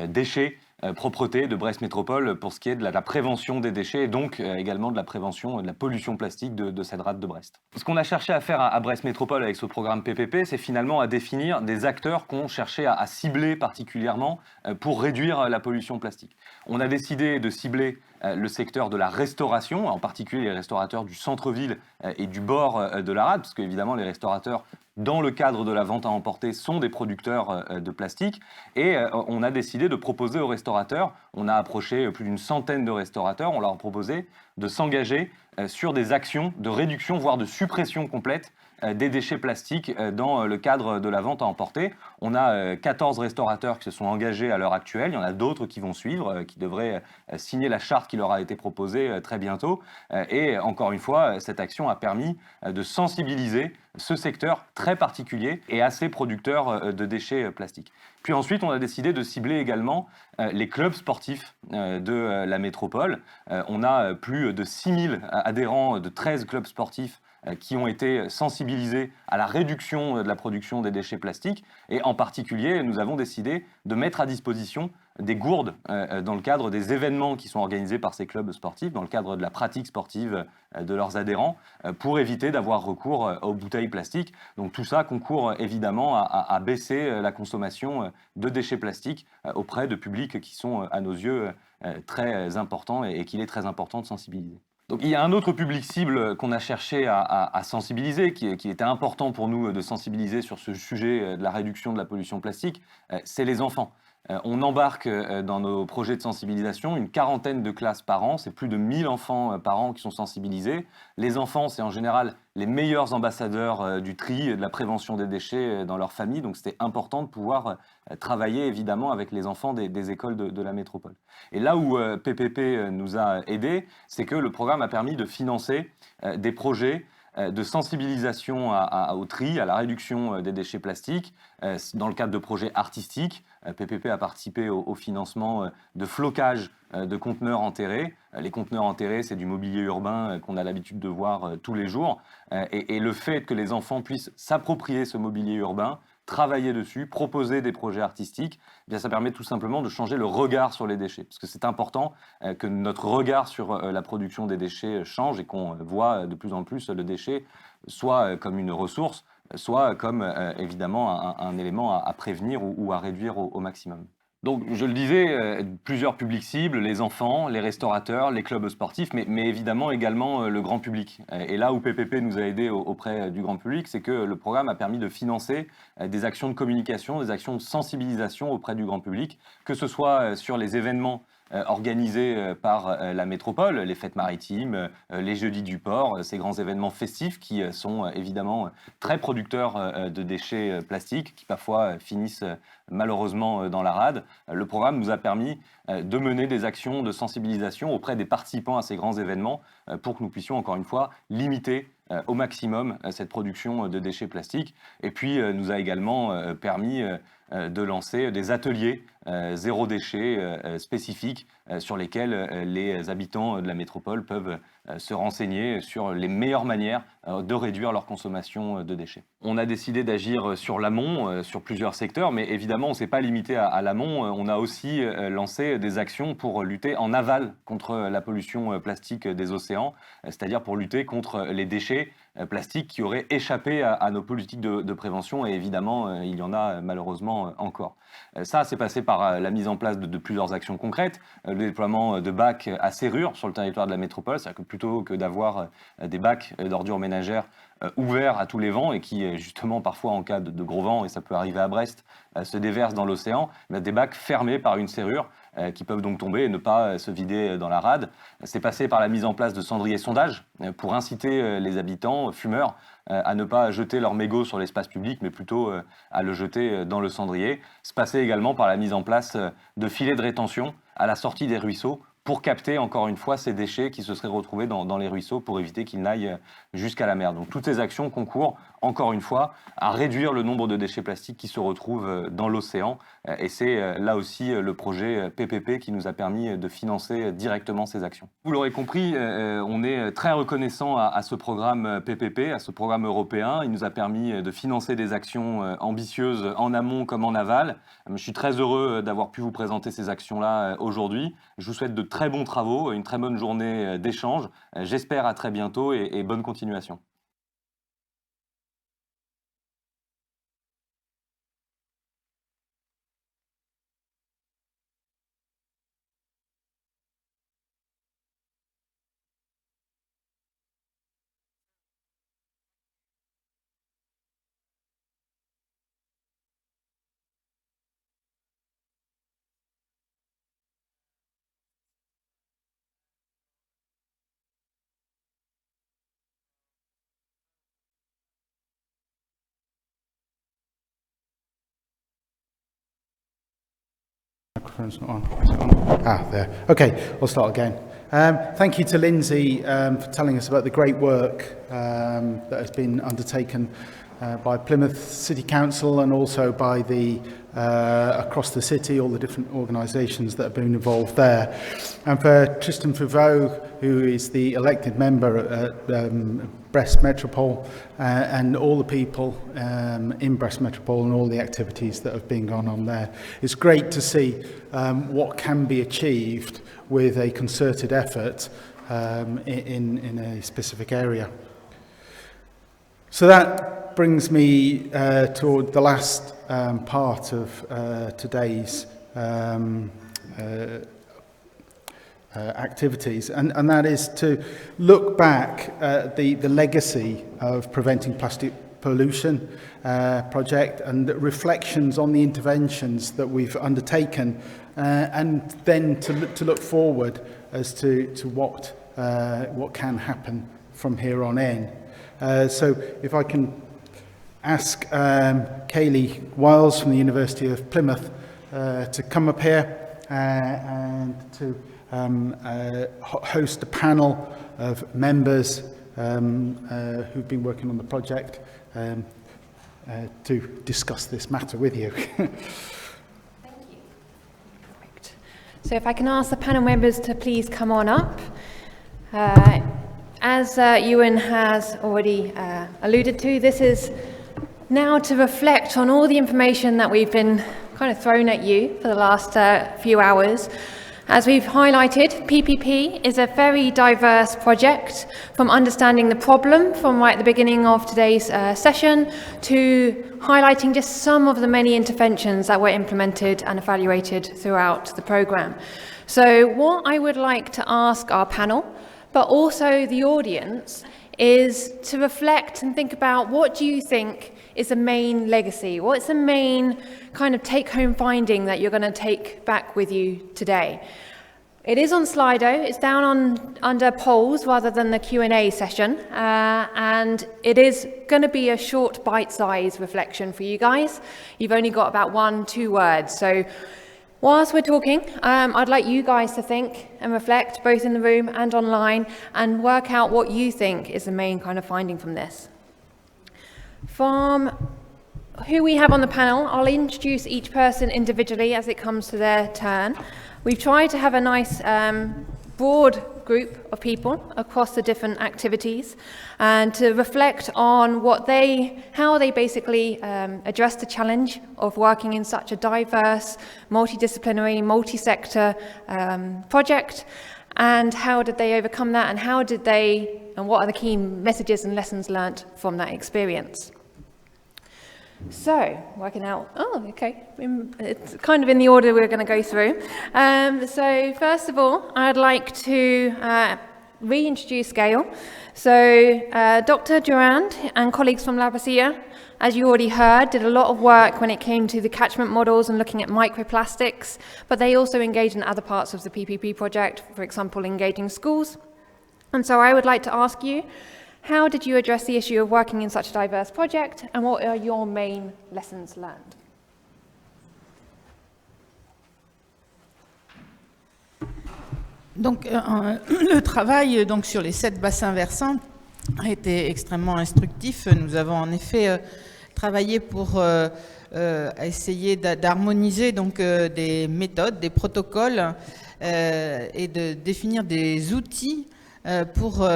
déchets, propreté de Brest Métropole pour ce qui est de la prévention des déchets et donc également de la prévention de la pollution plastique de cette rade de Brest. Ce qu'on a cherché à faire à Brest Métropole avec ce programme PPP, c'est finalement à définir des acteurs qu'on cherchait à cibler particulièrement pour réduire la pollution plastique. On a décidé de cibler le secteur de la restauration, en particulier les restaurateurs du centre-ville et du bord de la rade, parce qu'évidemment les restaurateurs dans le cadre de la vente à emporter sont des producteurs de plastique et on a décidé de proposer aux restaurateurs, on a approché plus d'une centaine de restaurateurs, on leur a proposé de s'engager sur des actions de réduction voire de suppression complète des déchets plastiques dans le cadre de la vente à emporter. On a 14 restaurateurs qui se sont engagés à l'heure actuelle. Il y en a d'autres qui vont suivre, qui devraient signer la charte qui leur a été proposée très bientôt. Et encore une fois, cette action a permis de sensibiliser ce secteur très particulier et assez producteur de déchets plastiques. Puis ensuite, on a décidé de cibler également les clubs sportifs de la métropole. On a plus de 6000 adhérents de 13 clubs sportifs qui ont été sensibilisés à la réduction de la production des déchets plastiques. Et en particulier, nous avons décidé de mettre à disposition des gourdes dans le cadre des événements qui sont organisés par ces clubs sportifs, dans le cadre de la pratique sportive de leurs adhérents, pour éviter d'avoir recours aux bouteilles plastiques. Donc tout ça concourt évidemment à baisser la consommation de déchets plastiques auprès de publics qui sont à nos yeux très importants et qu'il est très important de sensibiliser. Donc il y a un autre public cible qu'on a cherché à sensibiliser, qui était important pour nous de sensibiliser sur ce sujet de la réduction de la pollution plastique, c'est les enfants. On embarque dans nos projets de sensibilisation une quarantaine de classes par an, c'est plus de 1000 enfants par an qui sont sensibilisés. Les enfants, c'est en général les meilleurs ambassadeurs du tri et de la prévention des déchets dans leur famille, donc c'était important de pouvoir travailler évidemment avec les enfants des écoles de la métropole. Et là où PPP nous a aidés, c'est que le programme a permis de financer des projets de sensibilisation au tri, à la réduction des déchets plastiques, dans le cadre de projets artistiques. PPP a participé au financement de flocage de conteneurs enterrés. Les conteneurs enterrés, c'est du mobilier urbain qu'on a l'habitude de voir tous les jours. Et le fait que les enfants puissent s'approprier ce mobilier urbain, travailler dessus, proposer des projets artistiques, eh bien ça permet tout simplement de changer le regard sur les déchets. Parce que c'est important que notre regard sur la production des déchets change et qu'on voit de plus en plus le déchet soit comme une ressource, soit comme évidemment un élément à prévenir ou à réduire au maximum. Donc, je le disais, plusieurs publics cibles, les enfants, les restaurateurs, les clubs sportifs, mais évidemment également le grand public. Et là où PPP nous a aidés auprès du grand public, c'est que le programme a permis de financer des actions de communication, des actions de sensibilisation auprès du grand public, que ce soit sur les événements organisés par la métropole, les fêtes maritimes, les jeudis du port, ces grands événements festifs qui sont évidemment très producteurs de déchets plastiques, qui parfois finissent malheureusement dans la rade. Le programme nous a permis de mener des actions de sensibilisation auprès des participants à ces grands événements pour que nous puissions encore une fois limiter au maximum cette production de déchets plastiques. Et puis nous a également permis de lancer des ateliers zéro déchet spécifiques sur lesquels les habitants de la métropole peuvent se renseigner sur les meilleures manières de réduire leur consommation de déchets. On a décidé d'agir sur l'amont, sur plusieurs secteurs, mais évidemment on ne s'est pas limité à l'amont, on a aussi lancé des actions pour lutter en aval contre la pollution plastique des océans, c'est-à-dire pour lutter contre les déchets plastiques qui auraient échappé à nos politiques de prévention, et évidemment il y en a malheureusement encore. Ça, c'est passé par la mise en place de plusieurs actions concrètes, le déploiement de bacs à serrure sur le territoire de la métropole, c'est-à-dire que plutôt que d'avoir des bacs d'ordures ménagères ouverts à tous les vents et qui, justement, parfois en cas de gros vent, et ça peut arriver à Brest, se déversent dans l'océan, des bacs fermés par une serrure qui peuvent donc tomber et ne pas se vider dans la rade. C'est passé par la mise en place de cendriers sondages pour inciter les habitants fumeurs à ne pas jeter leur mégot sur l'espace public, mais plutôt à le jeter dans le cendrier. C'est passé également par la mise en place de filets de rétention à la sortie des ruisseaux pour capter encore une fois ces déchets qui se seraient retrouvés dans les ruisseaux pour éviter qu'ils n'aillent jusqu'à la mer. Donc toutes ces actions concourent encore une fois à réduire le nombre de déchets plastiques qui se retrouvent dans l'océan, et c'est là aussi le projet PPP qui nous a permis de financer directement ces actions. Vous l'aurez compris, on est très reconnaissant à ce programme PPP, à ce programme européen. Il nous a permis de financer des actions ambitieuses en amont comme en aval. Je suis très heureux d'avoir pu vous présenter ces actions-là aujourd'hui. Je vous souhaite de très bons travaux, une très bonne journée d'échange. J'espère à très bientôt et bonne continuation. microphone's not on. Is it on? Ah, there. Okay, I'll start again. Thank you to Lindsay for telling us about the great work that has been undertaken by Plymouth City Council and also by the across the city, all the different organisations that have been involved there. And for Tristan Fauveau, who is the elected member at Brest Metropole, and all the people in Brest Metropole and all the activities that have been going on there. It's great to see what can be achieved with a concerted effort in a specific area. So that brings me toward the last part of today's activities, and that is to look back at the legacy of Preventing Plastic Pollution project and reflections on the interventions that we've undertaken, and then to look forward as to what can happen from here on in. So if I can ask Kaylee Wiles from the University of Plymouth to come up here and to host a panel of members who've been working on the project to discuss this matter with you. So if I can ask the panel members to please come on up. As Ewan has already alluded to, this is now to reflect on all the information that we've been kind of thrown at you for the last few hours. As we've highlighted, PPP is a very diverse project, from understanding the problem from right at the beginning of today's session to highlighting just some of the many interventions that were implemented and evaluated throughout the programme. So what I would like to ask our panel, but also the audience, is to reflect and think about, what do you think is the main legacy? What's the main kind of take-home finding that you're going to take back with you today? It is on Slido. It's down under polls rather than the Q&A session, and it is going to be a short bite-sized reflection for you guys. You've only got about 1-2 words, so whilst we're talking, I'd like you guys to think and reflect, both in the room and online, and work out what you think is the main kind of finding from this. From who we have on the panel, I'll introduce each person individually as it comes to their turn. We've tried to have a nice broad group of people across the different activities, and to reflect on how they basically address the challenge of working in such a diverse, multidisciplinary, multi-sector project, and how did they overcome that, and what are the key messages and lessons learnt from that experience. So, working out, it's kind of in the order we're going to go through. So, first of all, I'd like to reintroduce Gail. So, Dr. Durand and colleagues from Lavoisier, as you already heard, did a lot of work when it came to the catchment models and looking at microplastics, but they also engaged in other parts of the PPP project, for example, engaging schools. And so I would like to ask you, how did you address the issue of working in such a diverse project, and what are your main lessons learned? Donc, le travail sur les 7 bassins versants a été extrêmement instructif. Nous avons en effet travaillé pour essayer d'harmoniser des méthodes, des protocoles et de définir des outils pour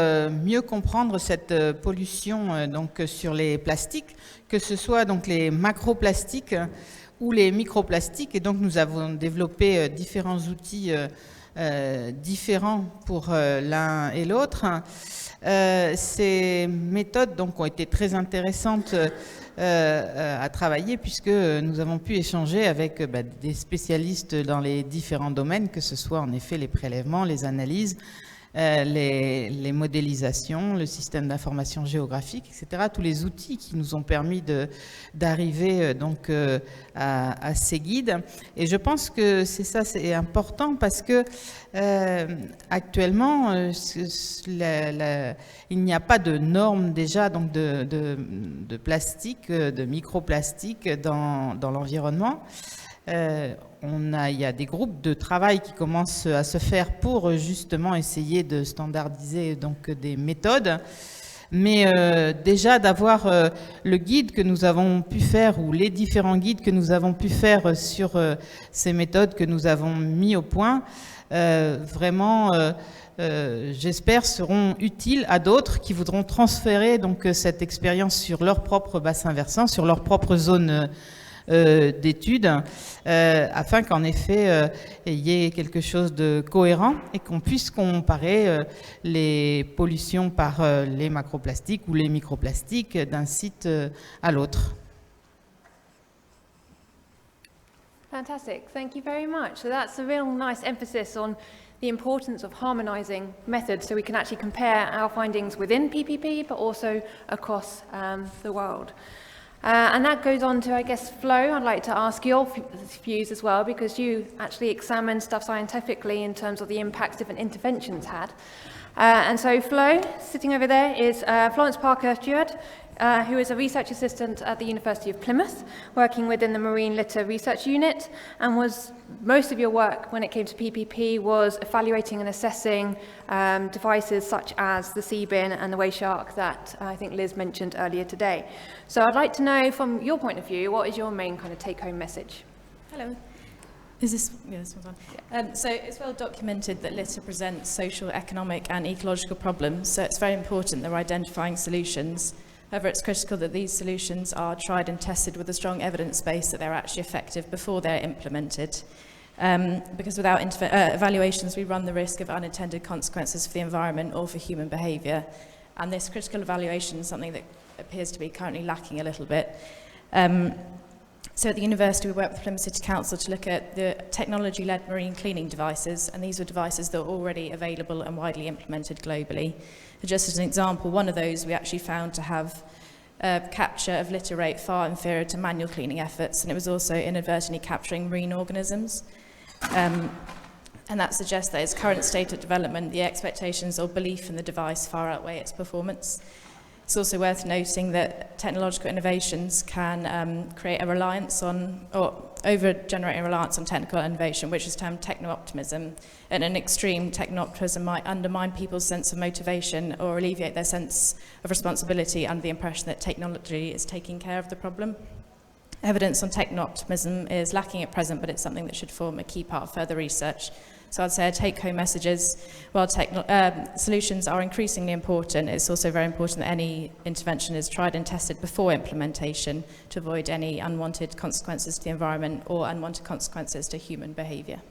mieux comprendre cette pollution sur les plastiques, que ce soit les macroplastiques ou les microplastiques. Et donc nous avons développé différents outils différents pour l'un et l'autre. Ces méthodes ont été très intéressantes à travailler, puisque nous avons pu échanger avec des spécialistes dans les différents domaines, que ce soit en effet les prélèvements, les analyses, les modélisations, le système d'information géographique, etc. Tous les outils qui nous ont permis d'arriver à ces guides. Et je pense que c'est important, parce que actuellement il n'y a pas de normes déjà de plastique, de microplastique dans l'environnement. Il y a des groupes de travail qui commencent à se faire pour justement essayer de standardiser donc des méthodes. Mais déjà d'avoir le guide que nous avons pu faire ou les différents guides que nous avons pu faire sur ces méthodes que nous avons mis au point, vraiment, j'espère, seront utiles à d'autres qui voudront transférer donc cette expérience sur leur propre bassin versant, sur leur propre zone d'études, afin qu'en effet il y ait quelque chose de cohérent et qu'on puisse comparer les pollutions par les macroplastiques ou les microplastiques d'un site à l'autre. Fantastic, thank you very much. So that's a real nice emphasis on the importance of harmonising methods so we can actually compare our findings within PPP but also across the world. And that goes on to, I guess, Flo, I'd like to ask your views as well, because you actually examined stuff scientifically in terms of the impacts different interventions had. And so Flo, sitting over there, is Florence Parker-Stewart, who is a research assistant at the University of Plymouth, working within the Marine Litter Research Unit, and was most of your work when it came to PPP was evaluating and assessing devices such as the sea bin and the waste shark that I think Liz mentioned earlier today. So I'd like to know from your point of view, what is your main kind of take-home message? Hello. Is this, yeah, this one's on. Yeah. So it's well documented that litter presents social, economic and ecological problems, so it's very important that we're identifying solutions. However, it's critical that these solutions are tried and tested with a strong evidence base that they're actually effective before they're implemented. Because without evaluations, we run the risk of unintended consequences for the environment or for human behaviour. And this critical evaluation is something that appears to be currently lacking a little bit. So at the university, we worked with Plymouth City Council to look at the technology-led marine cleaning devices, and these were devices that were already available and widely implemented globally. Just as an example, one of those we actually found to have capture of litter rate far inferior to manual cleaning efforts, and it was also inadvertently capturing marine organisms. And that suggests that its current state of development, the expectations or belief in the device far outweigh its performance. It's also worth noting that technological innovations can create a reliance on, or over-generate a reliance on technical innovation, which is termed techno-optimism. And an extreme techno-optimism might undermine people's sense of motivation or alleviate their sense of responsibility under the impression that technology is taking care of the problem. Evidence on techno-optimism is lacking at present, but it's something that should form a key part of further research. So I'd say our take-home message is, while solutions are increasingly important, it's also very important that any intervention is tried and tested before implementation to avoid any unwanted consequences to the environment or unwanted consequences to human behaviour.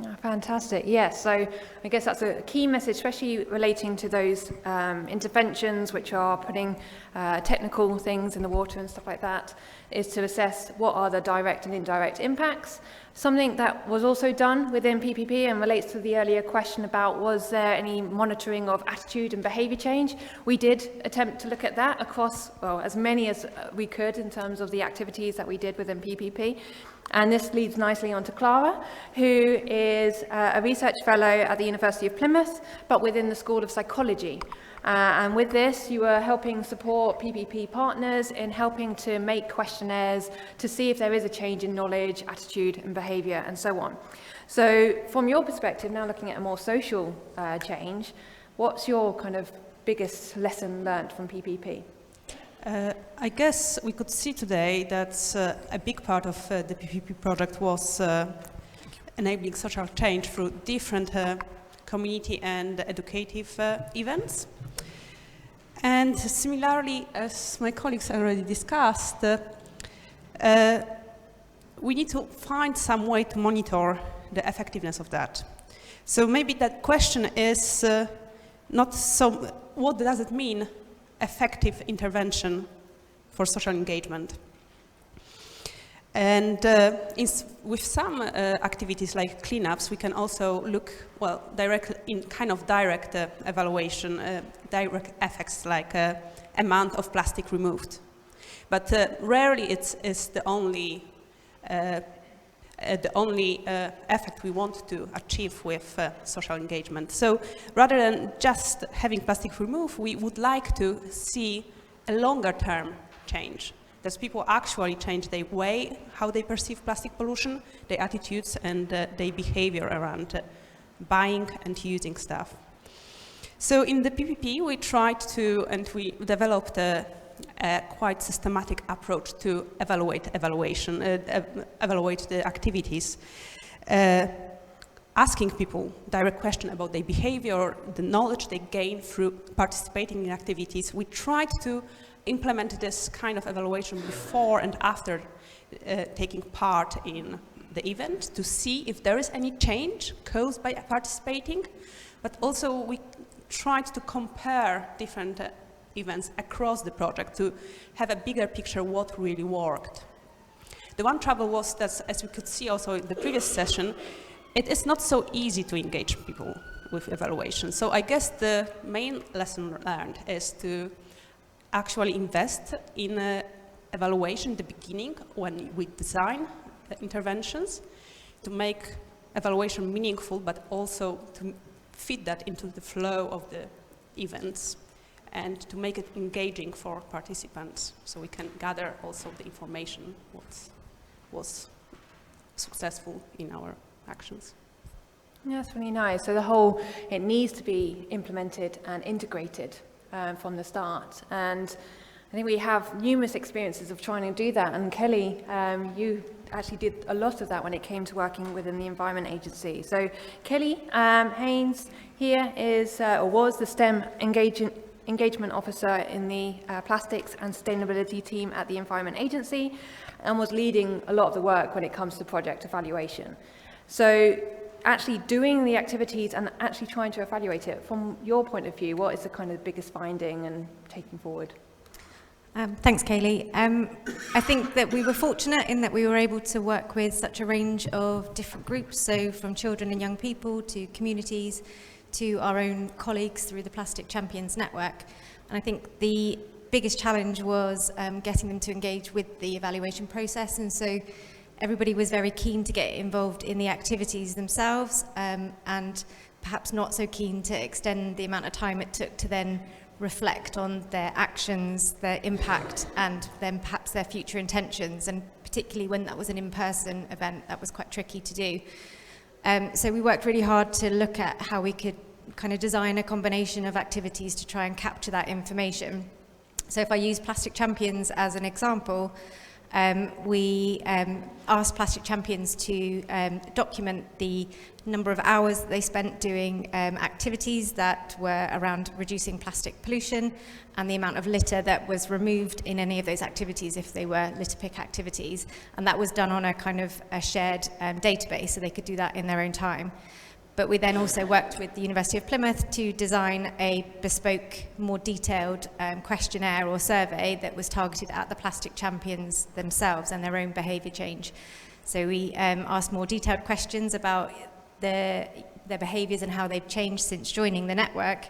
Oh, fantastic. Yes, so I guess that's a key message, especially relating to those interventions which are putting technical things in the water and stuff like that, is to assess what are the direct and indirect impacts. Something that was also done within PPP and relates to the earlier question about was there any monitoring of attitude and behaviour change. We did attempt to look at that across, well, as many as we could in terms of the activities that we did within PPP. And this leads nicely on to Clara, who is a research fellow at the University of Plymouth, but within the School of Psychology. And with this, you are helping support PPP partners in helping to make questionnaires to see if there is a change in knowledge, attitude and behaviour and so on. So from your perspective, now looking at a more social change, what's your kind of biggest lesson learned from PPP? I guess we could see today that a big part of the PPP project was enabling social change through different community and educative events. And similarly, as my colleagues already discussed, we need to find some way to monitor the effectiveness of that. So maybe that question is not so, what does it mean, effective intervention for social engagement? And with some activities like cleanups, we can also look, well, direct evaluation, direct effects like amount of plastic removed. But rarely it's the only effect we want to achieve with social engagement. So rather than just having plastic removed, we would like to see a longer term change. that people actually change their way, how they perceive plastic pollution, their attitudes and their behavior around buying and using stuff. So in the PPP, we tried to, and we developed a quite systematic approach to evaluate the activities, asking people direct question about their behavior, the knowledge they gain through participating in activities. We tried to implement this kind of evaluation before and after taking part in the event to see if there is any change caused by participating, but also we tried to compare different events across the project to have a bigger picture what really worked. The one trouble was that, as we could see also in the previous session, it is not so easy to engage people with evaluation. So I guess the main lesson learned is to actually invest in evaluation at the beginning when we design interventions, to make evaluation meaningful, but also to fit that into the flow of the events and to make it engaging for participants so we can gather also the information what was successful in our actions. Yeah, that's really nice. So it needs to be implemented and integrated from the start. And I think we have numerous experiences of trying to do that. And Kelly, you actually did a lot of that when it came to working within the Environment Agency. So Kelly Haynes here is, or was the STEM engagement officer in the plastics and sustainability team at the Environment Agency and was leading a lot of the work when it comes to project evaluation. So actually doing the activities and actually trying to evaluate it, from your point of view, what is the kind of biggest finding and taking forward? Thanks, Kaylee. I think that we were fortunate in that we were able to work with such a range of different groups, so from children and young people to communities to our own colleagues through the Plastic Champions Network. And I think the biggest challenge was getting them to engage with the evaluation process, and so everybody was very keen to get involved in the activities themselves and perhaps not so keen to extend the amount of time it took to then reflect on their actions, their impact, and then perhaps their future intentions, and particularly when that was an in-person event, that was quite tricky to do. So we worked really hard to look at how we could kind of design a combination of activities to try and capture that information. So if I use Plastic Champions as an example, we asked Plastic Champions to document the number of hours that they spent doing activities that were around reducing plastic pollution and the amount of litter that was removed in any of those activities if they were litter pick activities. And that was done on a kind of a shared database, so they could do that in their own time. But we then also worked with the University of Plymouth to design a bespoke, more detailed questionnaire or survey that was targeted at the Plastic Champions themselves and their own behaviour change. So we asked more detailed questions about their behaviours and how they've changed since joining the network.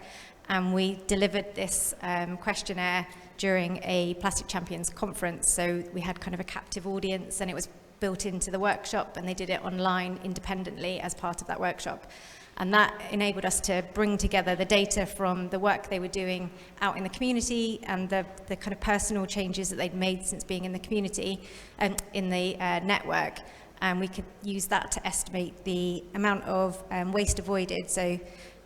And we delivered this questionnaire during a Plastic Champions conference. So we had kind of a captive audience, and it was built into the workshop, and they did it online independently as part of that workshop. And that enabled us to bring together the data from the work they were doing out in the community and the kind of personal changes that they'd made since being in the community and in the network. And we could use that to estimate the amount of waste avoided. So,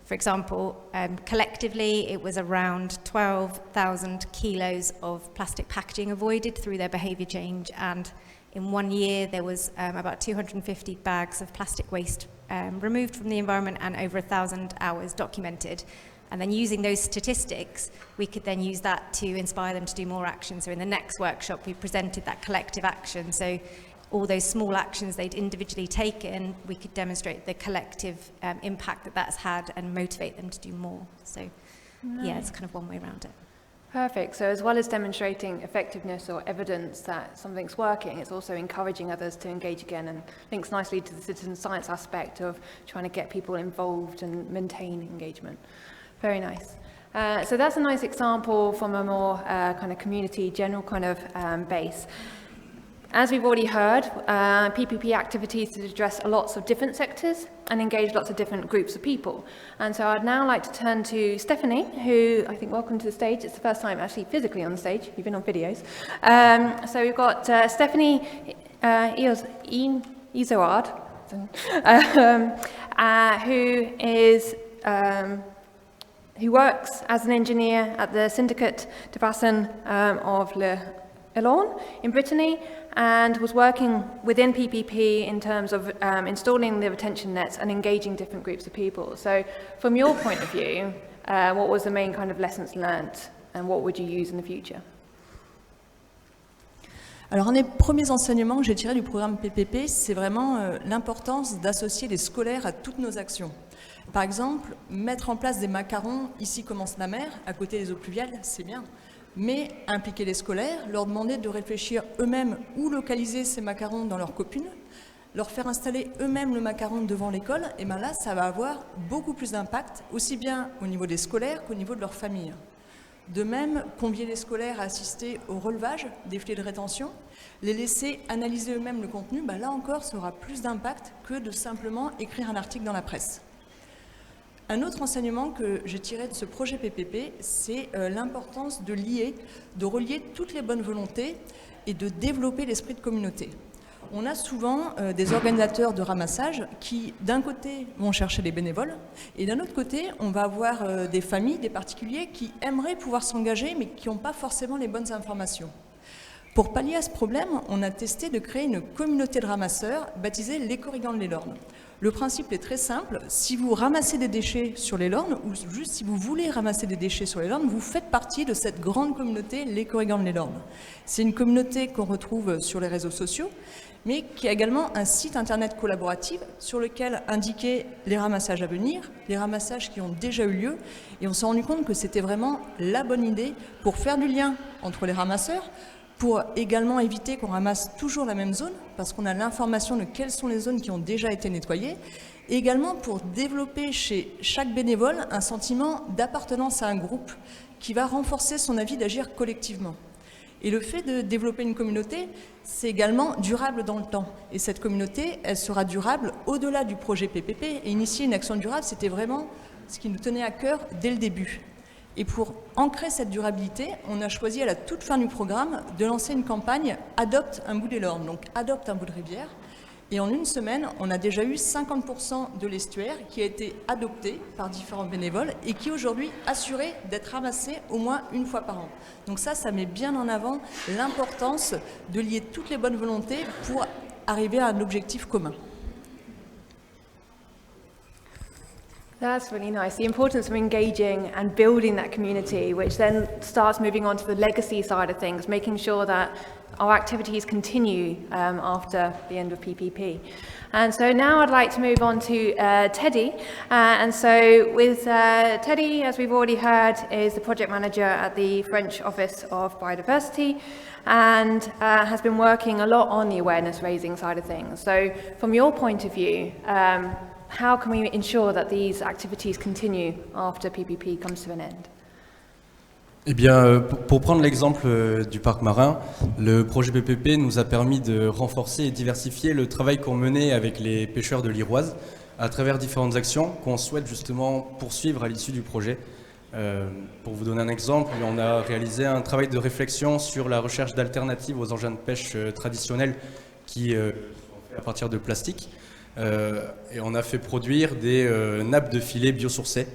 for example, collectively, it was around 12,000 kilos of plastic packaging avoided through their behaviour change, and in 1 year, there was about 250 bags of plastic waste removed from the environment and over 1,000 hours documented. And then using those statistics, we could then use that to inspire them to do more action. So in the next workshop, we presented that collective action. So all those small actions they'd individually taken, we could demonstrate the collective impact that that's had and motivate them to do more. So yeah, it's kind of one way around it. Perfect. So as well as demonstrating effectiveness or evidence that something's working, it's also encouraging others to engage again, and links nicely to the citizen science aspect of trying to get people involved and maintain engagement. Very nice. So that's a nice example from a more kind of community, general kind of base. As we've already heard, PPP activities address lots of different sectors and engage lots of different groups of people. And so I'd now like to turn to Stephanie, who I think welcome to the stage. It's the first time actually physically on the stage. You've been on videos. So we've got Stephanie Izoard, who works as an engineer at the Syndicate de Bassin of l'Elorn in Brittany, and was working within PPP in terms of installing the retention nets and engaging different groups of people. So from your point of view, what was the main kind of lessons learned and what would you use in the future? Alors, un des premiers enseignements que j'ai tiré du programme PPP, c'est vraiment l'importance d'associer les scolaires à toutes nos actions. Par exemple, mettre en place des macarons, ici commence la mer, à côté des eaux pluviales, c'est bien. Mais impliquer les scolaires, leur demander de réfléchir eux-mêmes où localiser ces macarons dans leur copine, leur faire installer eux-mêmes le macaron devant l'école, et bien là, ça va avoir beaucoup plus d'impact, aussi bien au niveau des scolaires qu'au niveau de leur famille. De même, convier les scolaires à assister au relevage des filets de rétention, les laisser analyser eux-mêmes le contenu, ben là encore, ça aura plus d'impact que de simplement écrire un article dans la presse. Un autre enseignement que j'ai tiré de ce projet PPP, c'est l'importance de relier toutes les bonnes volontés et de développer l'esprit de communauté. On a souvent des organisateurs de ramassage qui, d'un côté, vont chercher les bénévoles, et d'un autre côté, on va avoir des familles, des particuliers qui aimeraient pouvoir s'engager, mais qui n'ont pas forcément les bonnes informations. Pour pallier à ce problème, on a testé de créer une communauté de ramasseurs baptisée les Corrigans de l'Elorn. Le principe est très simple, si vous ramassez des déchets sur l'Elorn, ou juste si vous voulez ramasser des déchets sur l'Elorn, vous faites partie de cette grande communauté, les Corrigans de l'Elorn. C'est une communauté qu'on retrouve sur les réseaux sociaux, mais qui a également un site internet collaboratif sur lequel indiquer les ramassages à venir, les ramassages qui ont déjà eu lieu, et on s'est rendu compte que c'était vraiment la bonne idée pour faire du lien entre les ramasseurs, pour également éviter qu'on ramasse toujours la même zone, parce qu'on a l'information de quelles sont les zones qui ont déjà été nettoyées, et également pour développer chez chaque bénévole un sentiment d'appartenance à un groupe qui va renforcer son envie d'agir collectivement. Et le fait de développer une communauté, c'est également durable dans le temps. Et cette communauté, elle sera durable au-delà du projet PPP. Et initier une action durable, c'était vraiment ce qui nous tenait à cœur dès le début. Et pour ancrer cette durabilité, on a choisi à la toute fin du programme de lancer une campagne « Adopte un bout d'Elorn », donc « Adopte un bout de rivière ». Et en une semaine, on a déjà eu 50% de l'estuaire qui a été adopté par différents bénévoles et qui aujourd'hui assuré d'être ramassé au moins une fois par an. Donc ça met bien en avant l'importance de lier toutes les bonnes volontés pour arriver à un objectif commun. That's really nice. The importance of engaging and building that community, which then starts moving on to the legacy side of things, making sure that our activities continue after the end of PPP. And so now I'd like to move on to Teddy. And so with Teddy, as we've already heard, is the project manager at the French Office of Biodiversity and has been working a lot on the awareness raising side of things. So from your point of view, how can we ensure that these activities continue after PPP comes to an end? Eh bien, pour prendre l'exemple du parc marin, le projet PPP nous a permis de renforcer et diversifier le travail qu'on menait avec les pêcheurs de l'Iroise à travers différentes actions qu'on souhaite justement poursuivre à l'issue du projet. Pour vous donner un exemple, on a réalisé un travail de réflexion sur la recherche d'alternatives aux engins de pêche traditionnels qui sont faits à partir de plastique. Et on a fait produire des nappes de filets biosourcées.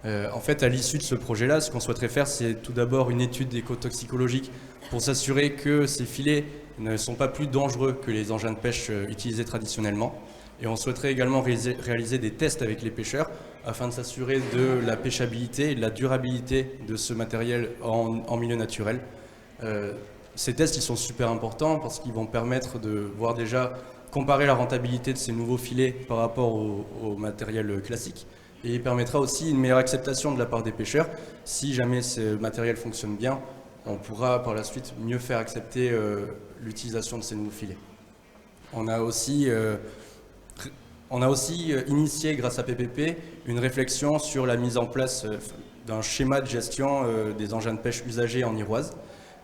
En fait, à l'issue de ce projet-là, ce qu'on souhaiterait faire, c'est tout d'abord une étude écotoxicologique pour s'assurer que ces filets ne sont pas plus dangereux que les engins de pêche utilisés traditionnellement. Et on souhaiterait également réaliser des tests avec les pêcheurs afin de s'assurer de la pêchabilité et de la durabilité de ce matériel en milieu naturel. Ces tests, ils sont super importants parce qu'ils vont permettre de voir déjà comparer la rentabilité de ces nouveaux filets par rapport au matériel classique. Et il permettra aussi une meilleure acceptation de la part des pêcheurs. Si jamais ce matériel fonctionne bien, on pourra par la suite mieux faire accepter l'utilisation de ces nouveaux filets. On a aussi initié, grâce à PPP, une réflexion sur la mise en place d'un schéma de gestion des engins de pêche usagés en Iroise.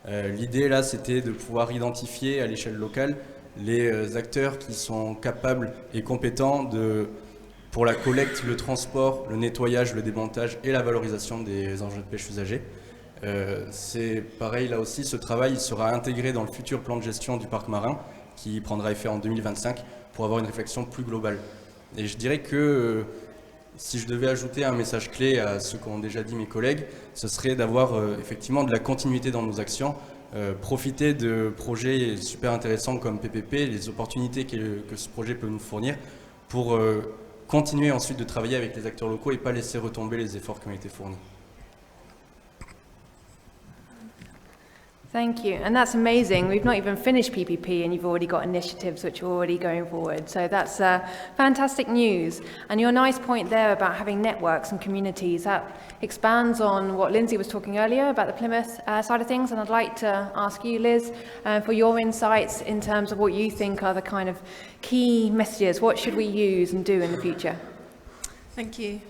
L'idée là, c'était de pouvoir identifier à l'échelle locale les acteurs qui sont capables et compétents pour la collecte, le transport, le nettoyage, le démontage et la valorisation des engins de pêche usagés. C'est pareil là aussi, ce travail il sera intégré dans le futur plan de gestion du parc marin qui prendra effet en 2025 pour avoir une réflexion plus globale. Et je dirais que si je devais ajouter un message clé à ce qu'ont déjà dit mes collègues, ce serait d'avoir effectivement de la continuité dans nos actions, profiter de projets super intéressants comme PPP, les opportunités que ce projet peut nous fournir pour continuer ensuite de travailler avec les acteurs locaux et pas laisser retomber les efforts qui ont été fournis. Thank you. And that's amazing. We've not even finished PPP and you've already got initiatives which are already going forward. So that's fantastic news. And your nice point there about having networks and communities, that expands on what Lindsay was talking earlier about the Plymouth side of things. And I'd like to ask you, Liz, for your insights in terms of what you think are the kind of key messages. What should we use and do in the future? Thank you.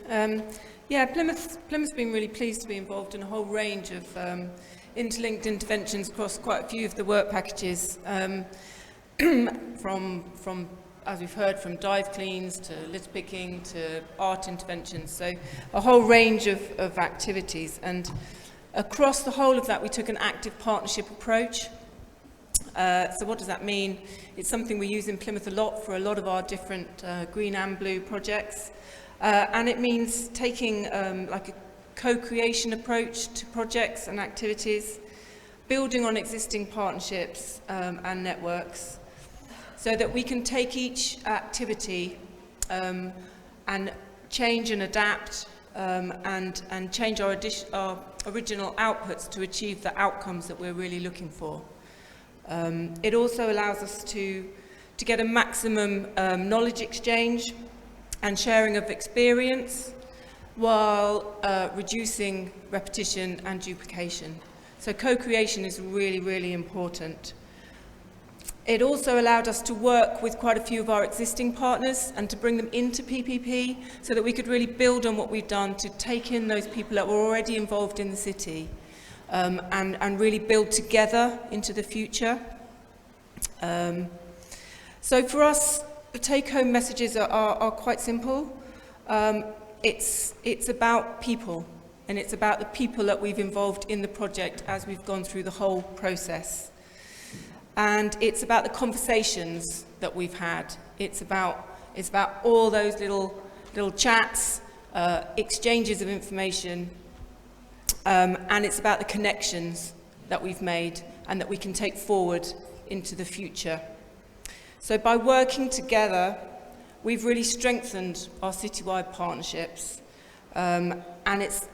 Plymouth's been really pleased to be involved in a whole range of interlinked interventions across quite a few of the work packages, from as we've heard, from dive cleans to litter picking to art interventions, so a whole range of activities. And across the whole of that, we took an active partnership approach. So what does that mean? It's something we use in Plymouth a lot for a lot of our different green and blue projects. And it means taking like a co-creation approach to projects and activities, building on existing partnerships and networks, so that we can take each activity and change and adapt and change our original outputs to achieve the outcomes that we're really looking for. It also allows us to get a maximum knowledge exchange and sharing of experience, while reducing repetition and duplication. So co-creation is really, really important. It also allowed us to work with quite a few of our existing partners and to bring them into PPP so that we could really build on what we've done to take in those people that were already involved in the city and really build together into the future. So for us, the take-home messages are quite simple. It's about people, and it's about the people that we've involved in the project as we've gone through the whole process. And it's about the conversations that we've had. It's about all those little chats, exchanges of information, and it's about the connections that we've made and that we can take forward into the future. So by working together, we've really strengthened our citywide partnerships, and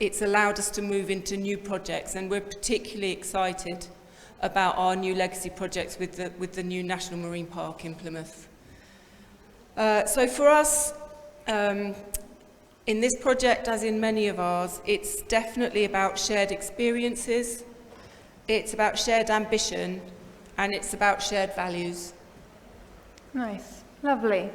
it's allowed us to move into new projects, and we're particularly excited about our new legacy projects with the new National Marine Park in Plymouth. So for us, in this project, as in many of ours, it's definitely about shared experiences, it's about shared ambition, and it's about shared values. Nice, lovely.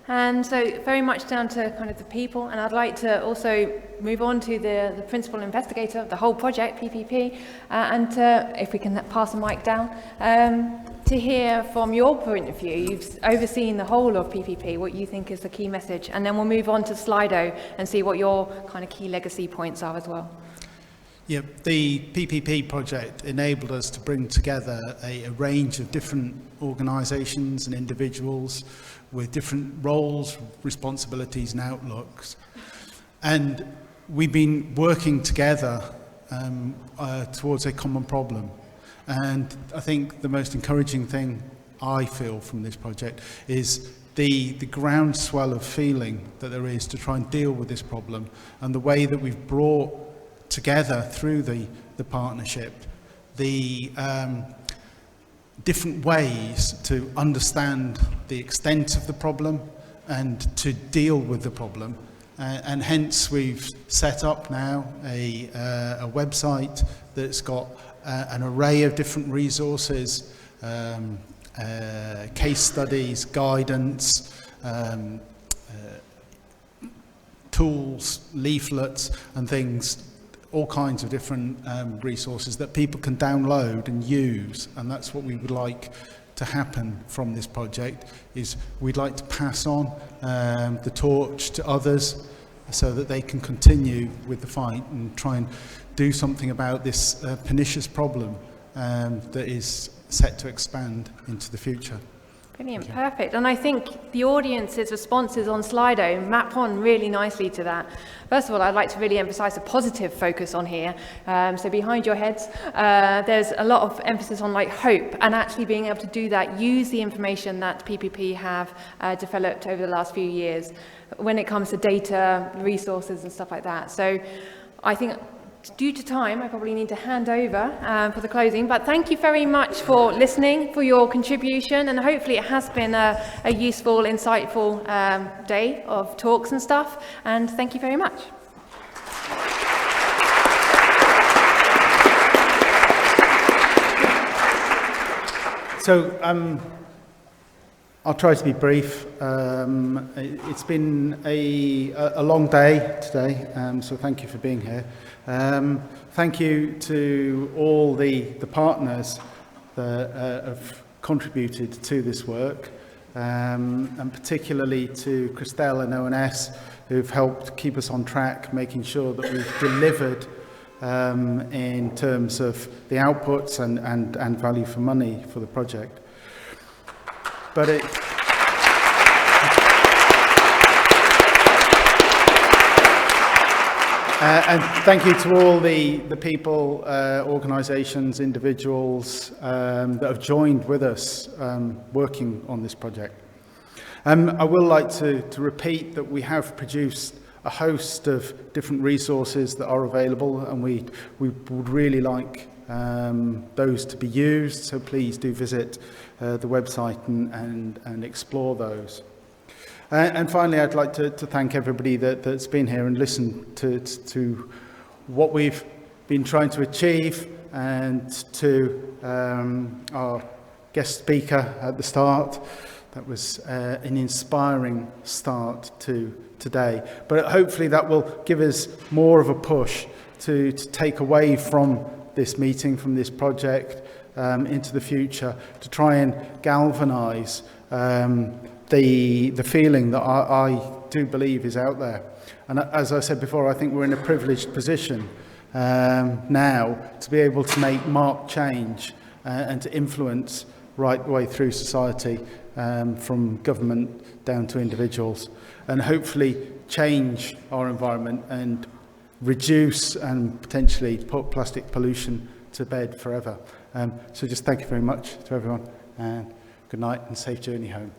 And so very much down to kind of the people, and I'd like to also move on to the principal investigator of the whole project, PPP, and if we can pass the mic down, to hear from your point of view. You've overseen the whole of PPP, what you think is the key message, and then we'll move on to Slido and see what your kind of key legacy points are as well. Yeah, the PPP project enabled us to bring together a range of different organisations and individuals with different roles, responsibilities and outlooks. And we've been working together towards a common problem. And I think the most encouraging thing I feel from this project is the groundswell of feeling that there is to try and deal with this problem, and the way that we've brought together through the partnership the different ways to understand the extent of the problem and to deal with the problem. And hence we've set up now a website that's got an array of different resources, case studies, guidance, tools, leaflets and things all kinds of different resources that people can download and use, and that's what we would like to happen from this project. Is we'd like to pass on the torch to others so that they can continue with the fight and try and do something about this pernicious problem that is set to expand into the future. Brilliant, perfect. And I think the audience's responses on Slido map on really nicely to that. First of all, I'd like to really emphasize a positive focus on here. So behind your heads, there's a lot of emphasis on like hope and actually being able to do that, use the information that PPP have developed over the last few years when it comes to data, resources and stuff like that. So I think due to time, I probably need to hand over for the closing, but thank you very much for listening, for your contribution, and hopefully it has been a useful, insightful day of talks and stuff, and thank you very much. So I'll try to be brief. It's been a long day today, so thank you for being here. Thank you to all the partners that have contributed to this work, and particularly to Christelle and ONS, who've helped keep us on track, making sure that we've delivered in terms of the outputs and value for money for the project. But and thank you to all the people, organisations, individuals that have joined with us working on this project. I will like to repeat that we have produced a host of different resources that are available, and we would really like those to be used, so please do visit the website and explore those. And finally, I'd like to thank everybody that's been here and listened to what we've been trying to achieve, and to our guest speaker at the start. That was an inspiring start to today. But hopefully that will give us more of a push to take away from this meeting, from this project, into the future, to try and galvanise the feeling that I do believe is out there. And as I said before, I think we're in a privileged position now to be able to make marked change and to influence right the way through society, from government down to individuals, and hopefully change our environment and reduce and potentially put plastic pollution to bed forever. So just thank you very much to everyone, and good night and safe journey home.